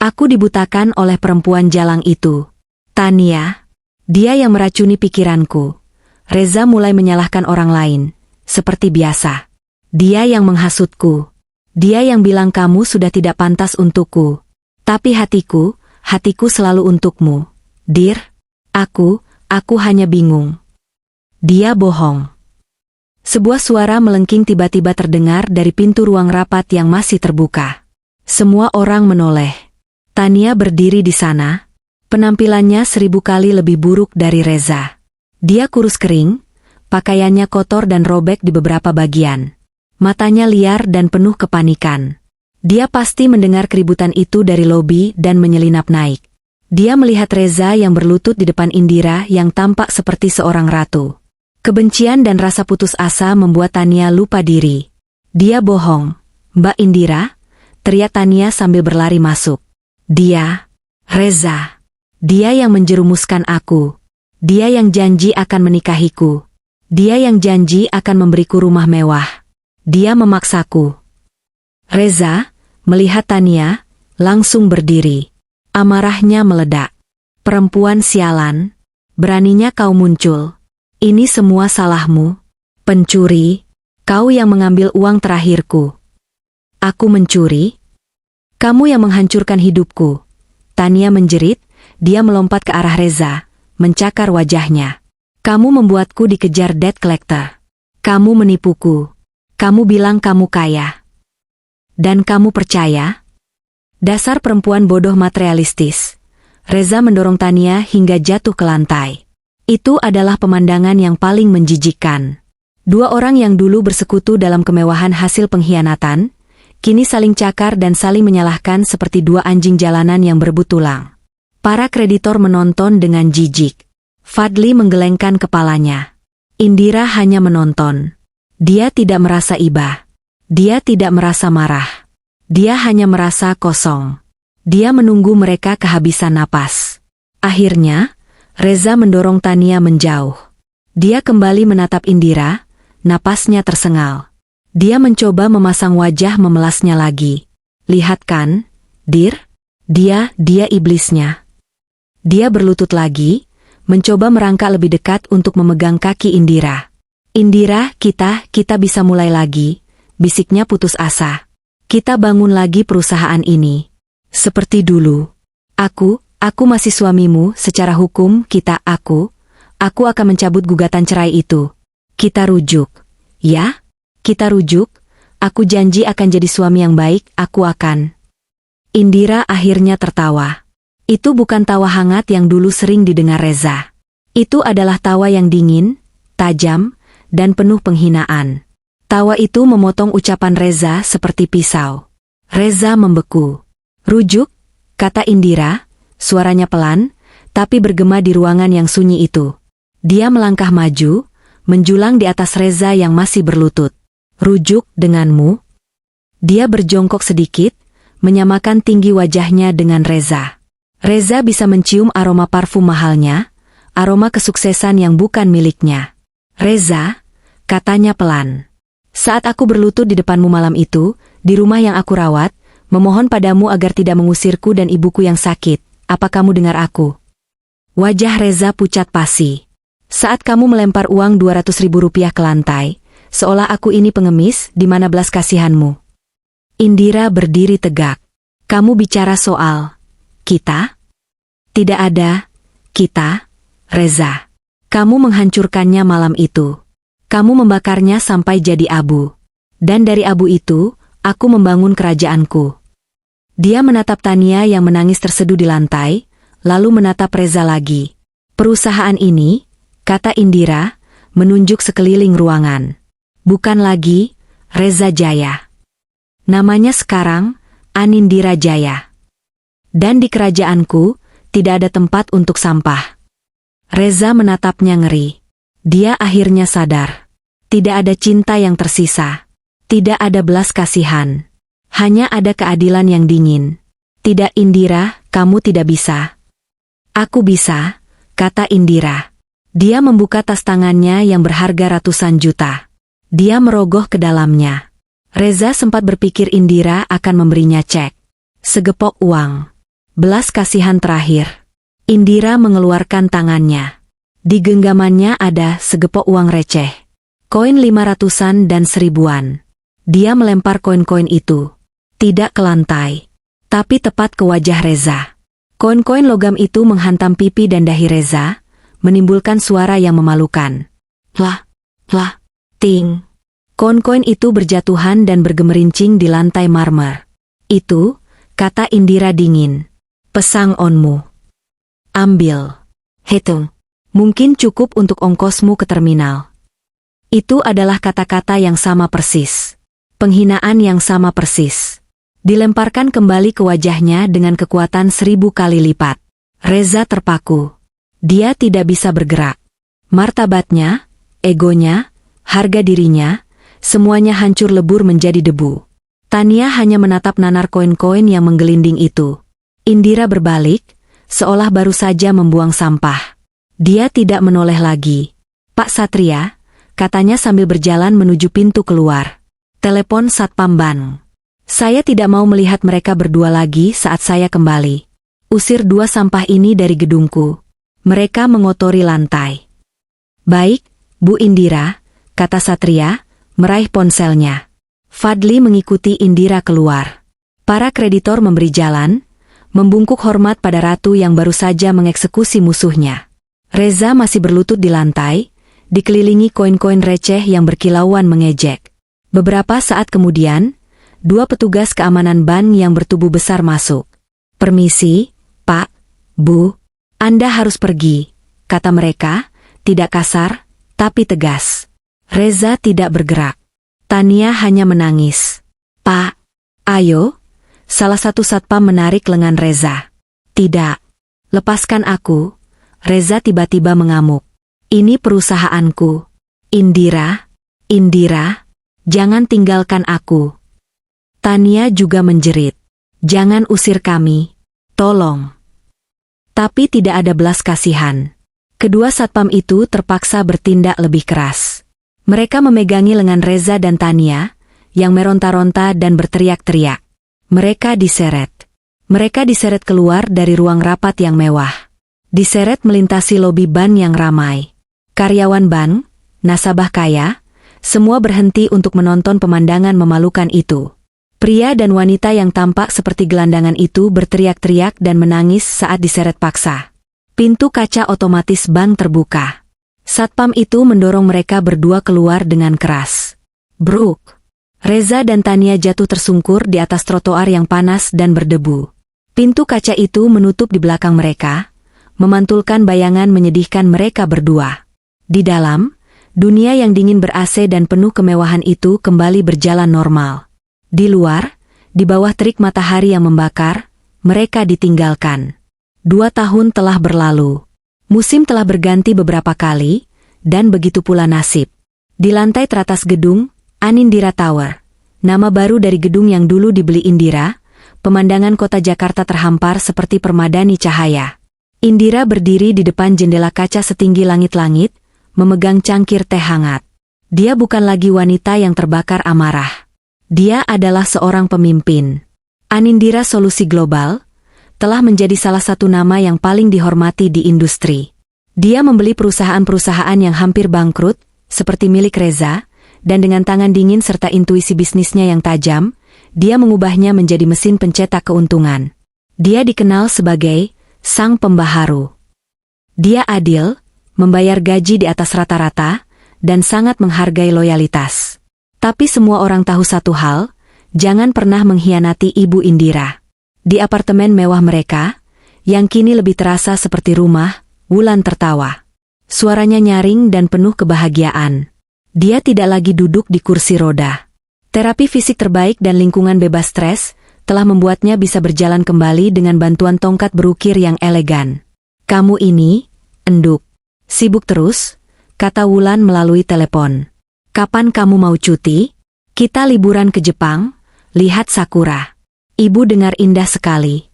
Aku dibutakan oleh perempuan jalang itu. Tania. Dia yang meracuni pikiranku. Reza mulai menyalahkan orang lain, seperti biasa. Dia yang menghasutku. Dia yang bilang kamu sudah tidak pantas untukku. Tapi hatiku selalu untukmu. Dir, aku hanya bingung. Dia bohong. Sebuah suara melengking tiba-tiba terdengar dari pintu ruang rapat yang masih terbuka. Semua orang menoleh. Tania berdiri di sana. Penampilannya 1000 kali lebih buruk dari Reza. Dia kurus kering, pakaiannya kotor dan robek di beberapa bagian. Matanya liar dan penuh kepanikan. Dia pasti mendengar keributan itu dari lobi dan menyelinap naik. Dia melihat Reza yang berlutut di depan Indira yang tampak seperti seorang ratu. Kebencian dan rasa putus asa membuat Tania lupa diri. Dia bohong. Mbak Indira, teriak Tania sambil berlari masuk. Dia, Reza. Dia yang menjerumuskan aku. Dia yang janji akan menikahiku. Dia yang janji akan memberiku rumah mewah. Dia memaksaku. Reza, melihat Tania, langsung berdiri. Amarahnya meledak. Perempuan sialan, beraninya kau muncul. Ini semua salahmu. Pencuri, kau yang mengambil uang terakhirku. Aku mencuri? Kamu yang menghancurkan hidupku. Tania menjerit, dia melompat ke arah Reza, mencakar wajahnya. Kamu membuatku dikejar debt collector. Kamu menipuku. Kamu bilang kamu kaya. Dan kamu percaya? Dasar perempuan bodoh materialistis. Reza mendorong Tania hingga jatuh ke lantai. Itu adalah pemandangan yang paling menjijikkan. 2 orang yang dulu bersekutu dalam kemewahan hasil pengkhianatan, kini saling cakar dan saling menyalahkan seperti 2 anjing jalanan yang berebut tulang. Para kreditor menonton dengan jijik. Fadli menggelengkan kepalanya. Indira hanya menonton. Dia tidak merasa iba. Dia tidak merasa marah. Dia hanya merasa kosong. Dia menunggu mereka kehabisan napas. Akhirnya, Reza mendorong Tania menjauh. Dia kembali menatap Indira, napasnya tersengal. Dia mencoba memasang wajah memelasnya lagi. Lihat kan, Dir? Dia iblisnya. Dia berlutut lagi, mencoba merangkak lebih dekat untuk memegang kaki Indira. Indira, kita bisa mulai lagi, bisiknya putus asa. Kita bangun lagi perusahaan ini. Seperti dulu. Aku masih suamimu, secara hukum aku akan mencabut gugatan cerai itu. Kita rujuk. Ya? Kita rujuk, aku janji akan jadi suami yang baik, aku akan. Indira akhirnya tertawa. Itu bukan tawa hangat yang dulu sering didengar Reza. Itu adalah tawa yang dingin, tajam, dan penuh penghinaan. Tawa itu memotong ucapan Reza seperti pisau. Reza membeku. "Rujuk," kata Indira, suaranya pelan, tapi bergema di ruangan yang sunyi itu. Dia melangkah maju, menjulang di atas Reza yang masih berlutut. "Rujuk denganmu?" Dia berjongkok sedikit, menyamakan tinggi wajahnya dengan Reza. Reza bisa mencium aroma parfum mahalnya, aroma kesuksesan yang bukan miliknya. "Reza," katanya pelan. "Saat aku berlutut di depanmu malam itu, di rumah yang aku rawat, memohon padamu agar tidak mengusirku dan ibuku yang sakit, apa kamu dengar aku?" Wajah Reza pucat pasi. "Saat kamu melempar uang 200.000 rupiah ke lantai, seolah aku ini pengemis, di mana belas kasihanmu?" Indira berdiri tegak. "Kamu bicara soal kita?" "Tidak ada kita, Reza. Kamu menghancurkannya malam itu. Kamu membakarnya sampai jadi abu. Dan dari abu itu, aku membangun kerajaanku." Dia menatap Tania yang menangis terseduh di lantai, lalu menatap Reza lagi. "Perusahaan ini," kata Indira, menunjuk sekeliling ruangan. "Bukan lagi Reza Jaya. Namanya sekarang Anindira Jaya. Dan di kerajaanku, tidak ada tempat untuk sampah." Reza menatapnya ngeri. Dia akhirnya sadar. Tidak ada cinta yang tersisa. Tidak ada belas kasihan. Hanya ada keadilan yang dingin. "Tidak Indira, kamu tidak bisa." "Aku bisa," kata Indira. Dia membuka tas tangannya yang berharga ratusan juta. Dia merogoh ke dalamnya. Reza sempat berpikir Indira akan memberinya cek. Segepok uang. Belas kasihan terakhir. Indira mengeluarkan tangannya. Di genggamannya ada segepok uang receh. Koin 500-an dan 1000-an. Dia melempar koin-koin itu. Tidak ke lantai, tapi tepat ke wajah Reza. Koin-koin logam itu menghantam pipi dan dahi Reza, menimbulkan suara yang memalukan. Lah, ting. Koin-koin itu berjatuhan dan bergemerincing di lantai marmer. "Itu," kata Indira dingin. "Pesang onmu. Ambil. Hitung. Mungkin cukup untuk ongkosmu ke terminal." Itu adalah kata-kata yang sama persis. Penghinaan yang sama persis. Dilemparkan kembali ke wajahnya dengan kekuatan 1000 kali lipat. Reza terpaku. Dia tidak bisa bergerak. Martabatnya, egonya, harga dirinya, semuanya hancur lebur menjadi debu. Tania hanya menatap nanar koin-koin yang menggelinding itu. Indira berbalik, seolah baru saja membuang sampah. Dia tidak menoleh lagi. "Pak Satria," katanya sambil berjalan menuju pintu keluar. "Telepon Satpam Bank. Saya tidak mau melihat mereka berdua lagi saat saya kembali. Usir 2 sampah ini dari gedungku. Mereka mengotori lantai." "Baik, Bu Indira," kata Satria, meraih ponselnya. Fadli mengikuti Indira keluar. Para kreditor memberi jalan, membungkuk hormat pada ratu yang baru saja mengeksekusi musuhnya. Reza masih berlutut di lantai, dikelilingi koin-koin receh yang berkilauan mengejek. Beberapa saat kemudian, 2 petugas keamanan bank yang bertubuh besar masuk. "Permisi, Pak, Bu, Anda harus pergi," kata mereka, tidak kasar, tapi tegas. Reza tidak bergerak. Tania hanya menangis. "Pak, ayo." Salah satu satpam menarik lengan Reza. "Tidak. Lepaskan aku." Reza tiba-tiba mengamuk. "Ini perusahaanku. Indira, jangan tinggalkan aku." Tania juga menjerit. "Jangan usir kami. Tolong." Tapi tidak ada belas kasihan. Kedua satpam itu terpaksa bertindak lebih keras. Mereka memegangi lengan Reza dan Tania, yang meronta-ronta dan berteriak-teriak. Mereka diseret. Mereka diseret keluar dari ruang rapat yang mewah. Diseret melintasi lobi bank yang ramai. Karyawan bank, nasabah kaya, semua berhenti untuk menonton pemandangan memalukan itu. Pria dan wanita yang tampak seperti gelandangan itu berteriak-teriak dan menangis saat diseret paksa. Pintu kaca otomatis bank terbuka. Satpam itu mendorong mereka berdua keluar dengan keras. Bruk! Reza dan Tania jatuh tersungkur di atas trotoar yang panas dan berdebu. Pintu kaca itu menutup di belakang mereka, memantulkan bayangan menyedihkan mereka berdua. Di dalam, Dunia yang dingin ber-AC dan penuh kemewahan itu kembali berjalan normal. Di luar, di bawah terik matahari yang membakar, mereka ditinggalkan. 2 tahun telah berlalu. Musim telah berganti beberapa kali, dan begitu pula nasib. Di lantai teratas gedung, Anindira Tower, nama baru dari gedung yang dulu dibeli Indira, pemandangan kota Jakarta terhampar seperti permadani cahaya. Indira berdiri di depan jendela kaca setinggi langit-langit, memegang cangkir teh hangat. Dia bukan lagi wanita yang terbakar amarah. Dia adalah seorang pemimpin. Anindira Solusi Global telah menjadi salah satu nama yang paling dihormati di industri. Dia membeli perusahaan-perusahaan yang hampir bangkrut, seperti milik Reza, dan dengan tangan dingin serta intuisi bisnisnya yang tajam, dia mengubahnya menjadi mesin pencetak keuntungan. Dia dikenal sebagai sang pembaharu. Dia adil, membayar gaji di atas rata-rata, dan sangat menghargai loyalitas. Tapi semua orang tahu satu hal, jangan pernah mengkhianati Ibu Indira. Di apartemen mewah mereka, yang kini lebih terasa seperti rumah, Wulan tertawa. Suaranya nyaring dan penuh kebahagiaan. Dia tidak lagi duduk di kursi roda. Terapi fisik terbaik dan lingkungan bebas stres telah membuatnya bisa berjalan kembali dengan bantuan tongkat berukir yang elegan. Kamu ini, enduk. Sibuk terus, kata Wulan melalui telepon. Kapan kamu mau cuti? Kita liburan ke Jepang, lihat sakura. Ibu dengar indah sekali.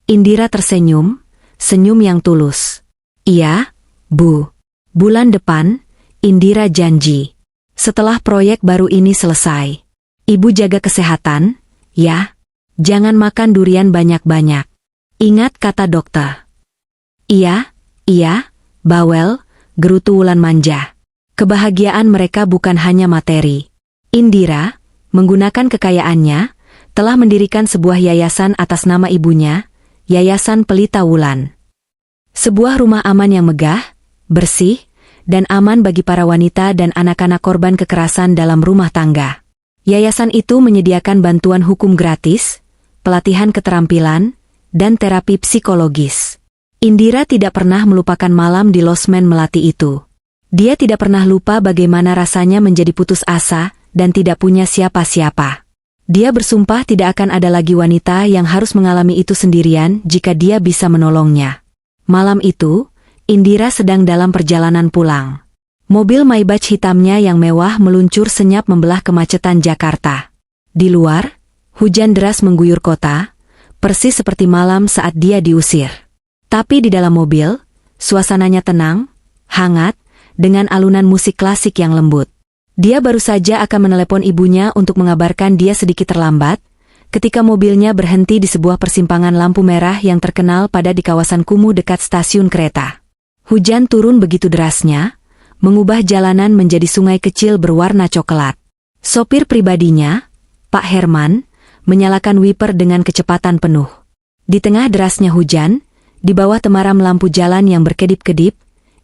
Indira tersenyum, senyum yang tulus. Iya, Bu. Bulan depan, Indira janji. Setelah proyek baru ini selesai. Ibu jaga kesehatan, ya. Jangan makan durian banyak-banyak. Ingat kata dokter. Iya, bawel, gerutu Wulan manja. Kebahagiaan mereka bukan hanya materi. Indira, menggunakan kekayaannya, telah mendirikan sebuah yayasan atas nama ibunya, Yayasan Pelita Wulan. Sebuah rumah aman yang megah, bersih, dan aman bagi para wanita dan anak-anak korban kekerasan dalam rumah tangga. Yayasan itu menyediakan bantuan hukum gratis, pelatihan keterampilan, dan terapi psikologis. Indira tidak pernah melupakan malam di losmen melati itu. Dia tidak pernah lupa bagaimana rasanya menjadi putus asa dan tidak punya siapa-siapa. Dia bersumpah tidak akan ada lagi wanita yang harus mengalami itu sendirian jika dia bisa menolongnya. Malam itu, Indira sedang dalam perjalanan pulang. Mobil Maybach hitamnya yang mewah meluncur senyap membelah kemacetan Jakarta. Di luar, hujan deras mengguyur kota, persis seperti malam saat dia diusir. Tapi di dalam mobil, suasananya tenang, hangat, dengan alunan musik klasik yang lembut. Dia baru saja akan menelepon ibunya untuk mengabarkan dia sedikit terlambat, ketika mobilnya berhenti di sebuah persimpangan lampu merah yang terkenal pada di kawasan kumuh dekat stasiun kereta. Hujan turun begitu derasnya, mengubah jalanan menjadi sungai kecil berwarna coklat. Sopir pribadinya, Pak Herman, menyalakan wiper dengan kecepatan penuh. Di tengah derasnya hujan, di bawah temaram lampu jalan yang berkedip-kedip,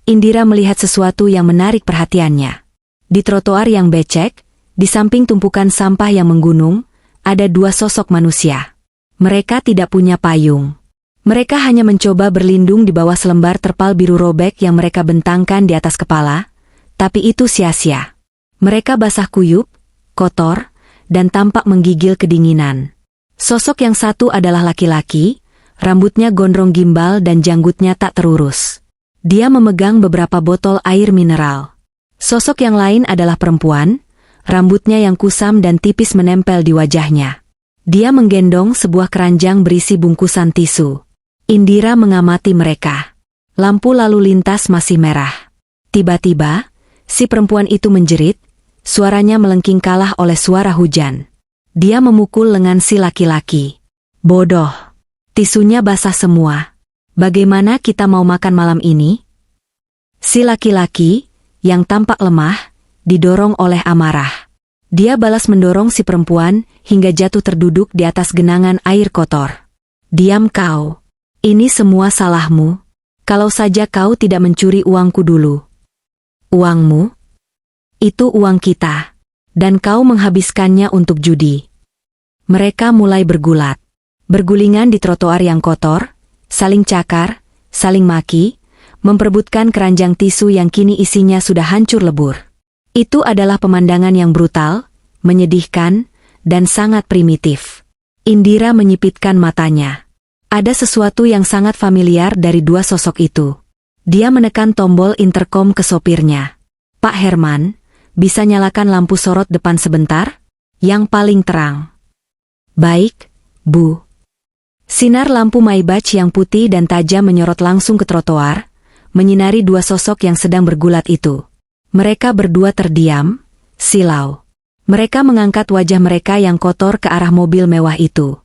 Indira melihat sesuatu yang menarik perhatiannya. Di trotoar yang becek, di samping tumpukan sampah yang menggunung, ada 2 sosok manusia. Mereka tidak punya payung. Mereka hanya mencoba berlindung di bawah selembar terpal biru robek yang mereka bentangkan di atas kepala, tapi itu sia-sia. Mereka basah kuyup, kotor, dan tampak menggigil kedinginan. Sosok yang satu adalah laki-laki, rambutnya gondrong gimbal dan janggutnya tak terurus. Dia memegang beberapa botol air mineral. Sosok yang lain adalah perempuan, rambutnya yang kusam dan tipis menempel di wajahnya. Dia menggendong sebuah keranjang berisi bungkusan tisu. Indira mengamati mereka. Lampu lalu lintas masih merah. Tiba-tiba, si perempuan itu menjerit, suaranya melengking kalah oleh suara hujan. Dia memukul lengan si laki-laki. Bodoh. Tisunya basah semua. Bagaimana kita mau makan malam ini? Si laki-laki, yang tampak lemah, didorong oleh amarah. Dia balas mendorong si perempuan hingga jatuh terduduk di atas genangan air kotor. Diam kau. Ini semua salahmu. Kalau saja kau tidak mencuri uangku dulu. Uangmu? Itu uang kita. Dan kau menghabiskannya untuk judi. Mereka mulai bergulat. Bergulingan di trotoar yang kotor, saling cakar, saling maki, memperebutkan keranjang tisu yang kini isinya sudah hancur lebur. Itu adalah pemandangan yang brutal, menyedihkan, dan sangat primitif. Indira menyipitkan matanya. Ada sesuatu yang sangat familiar dari dua sosok itu. Dia menekan tombol interkom ke sopirnya. Pak Herman, bisa nyalakan lampu sorot depan sebentar? Yang paling terang. Baik, Bu. Sinar lampu Maybach yang putih dan tajam menyorot langsung ke trotoar, menyinari dua sosok yang sedang bergulat itu. Mereka berdua terdiam, silau. Mereka mengangkat wajah mereka yang kotor ke arah mobil mewah itu.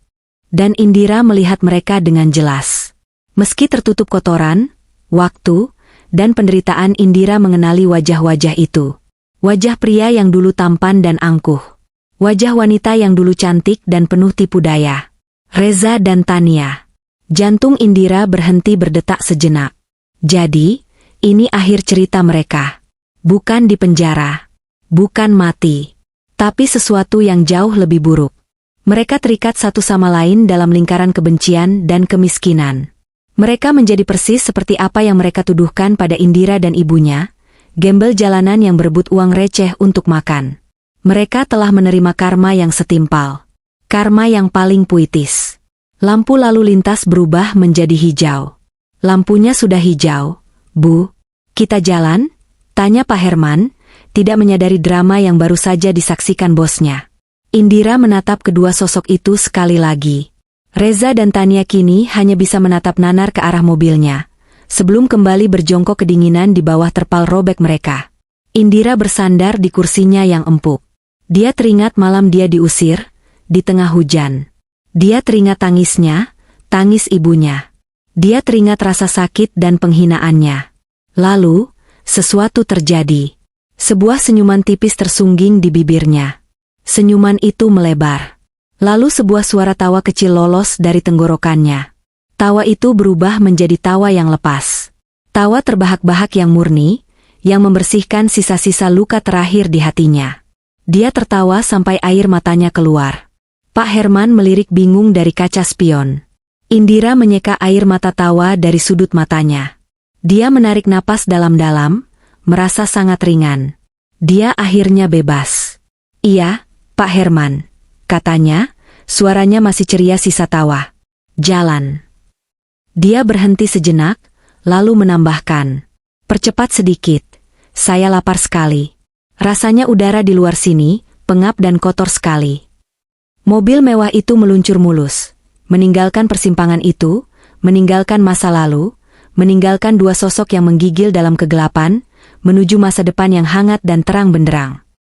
Dan Indira melihat mereka dengan jelas. Meski tertutup kotoran, waktu, dan penderitaan, Indira mengenali wajah-wajah itu. Wajah pria yang dulu tampan dan angkuh. Wajah wanita yang dulu cantik dan penuh tipu daya. Reza dan Tania. Jantung Indira berhenti berdetak sejenak. Jadi, ini akhir cerita mereka. Bukan di penjara. Bukan mati. Tapi sesuatu yang jauh lebih buruk. Mereka terikat satu sama lain dalam lingkaran kebencian dan kemiskinan. Mereka menjadi persis seperti apa yang mereka tuduhkan pada Indira dan ibunya, gembel jalanan yang berebut uang receh untuk makan. Mereka telah menerima karma yang setimpal. Karma yang paling puitis. Lampu lalu lintas berubah menjadi hijau. Lampunya sudah hijau. Bu, kita jalan? Tanya Pak Herman, tidak menyadari drama yang baru saja disaksikan bosnya. Indira menatap kedua sosok itu sekali lagi. Reza dan Tania kini hanya bisa menatap nanar ke arah mobilnya, sebelum kembali berjongkok kedinginan di bawah terpal robek mereka. Indira bersandar di kursinya yang empuk. Dia teringat malam dia diusir, di tengah hujan. Dia teringat tangisnya, tangis ibunya. Dia teringat rasa sakit dan penghinaannya. Lalu, sesuatu terjadi. Sebuah senyuman tipis tersungging di bibirnya. Senyuman itu melebar. Lalu sebuah suara tawa kecil lolos dari tenggorokannya. Tawa itu berubah menjadi tawa yang lepas. Tawa terbahak-bahak yang murni, yang membersihkan sisa-sisa luka terakhir di hatinya. Dia tertawa sampai air matanya keluar. Pak Herman melirik bingung dari kaca spion. Indira menyeka air mata tawa dari sudut matanya. Dia menarik napas dalam-dalam, merasa sangat ringan. Dia akhirnya bebas. Iya, Pak Herman, katanya, suaranya masih ceria sisa tawa. Jalan. Dia berhenti sejenak, lalu menambahkan. Percepat sedikit, saya lapar sekali. Rasanya udara di luar sini, pengap dan kotor sekali. Mobil mewah itu meluncur mulus, meninggalkan persimpangan itu, meninggalkan masa lalu, meninggalkan dua sosok yang menggigil dalam kegelapan, menuju masa depan yang hangat dan terang benderang.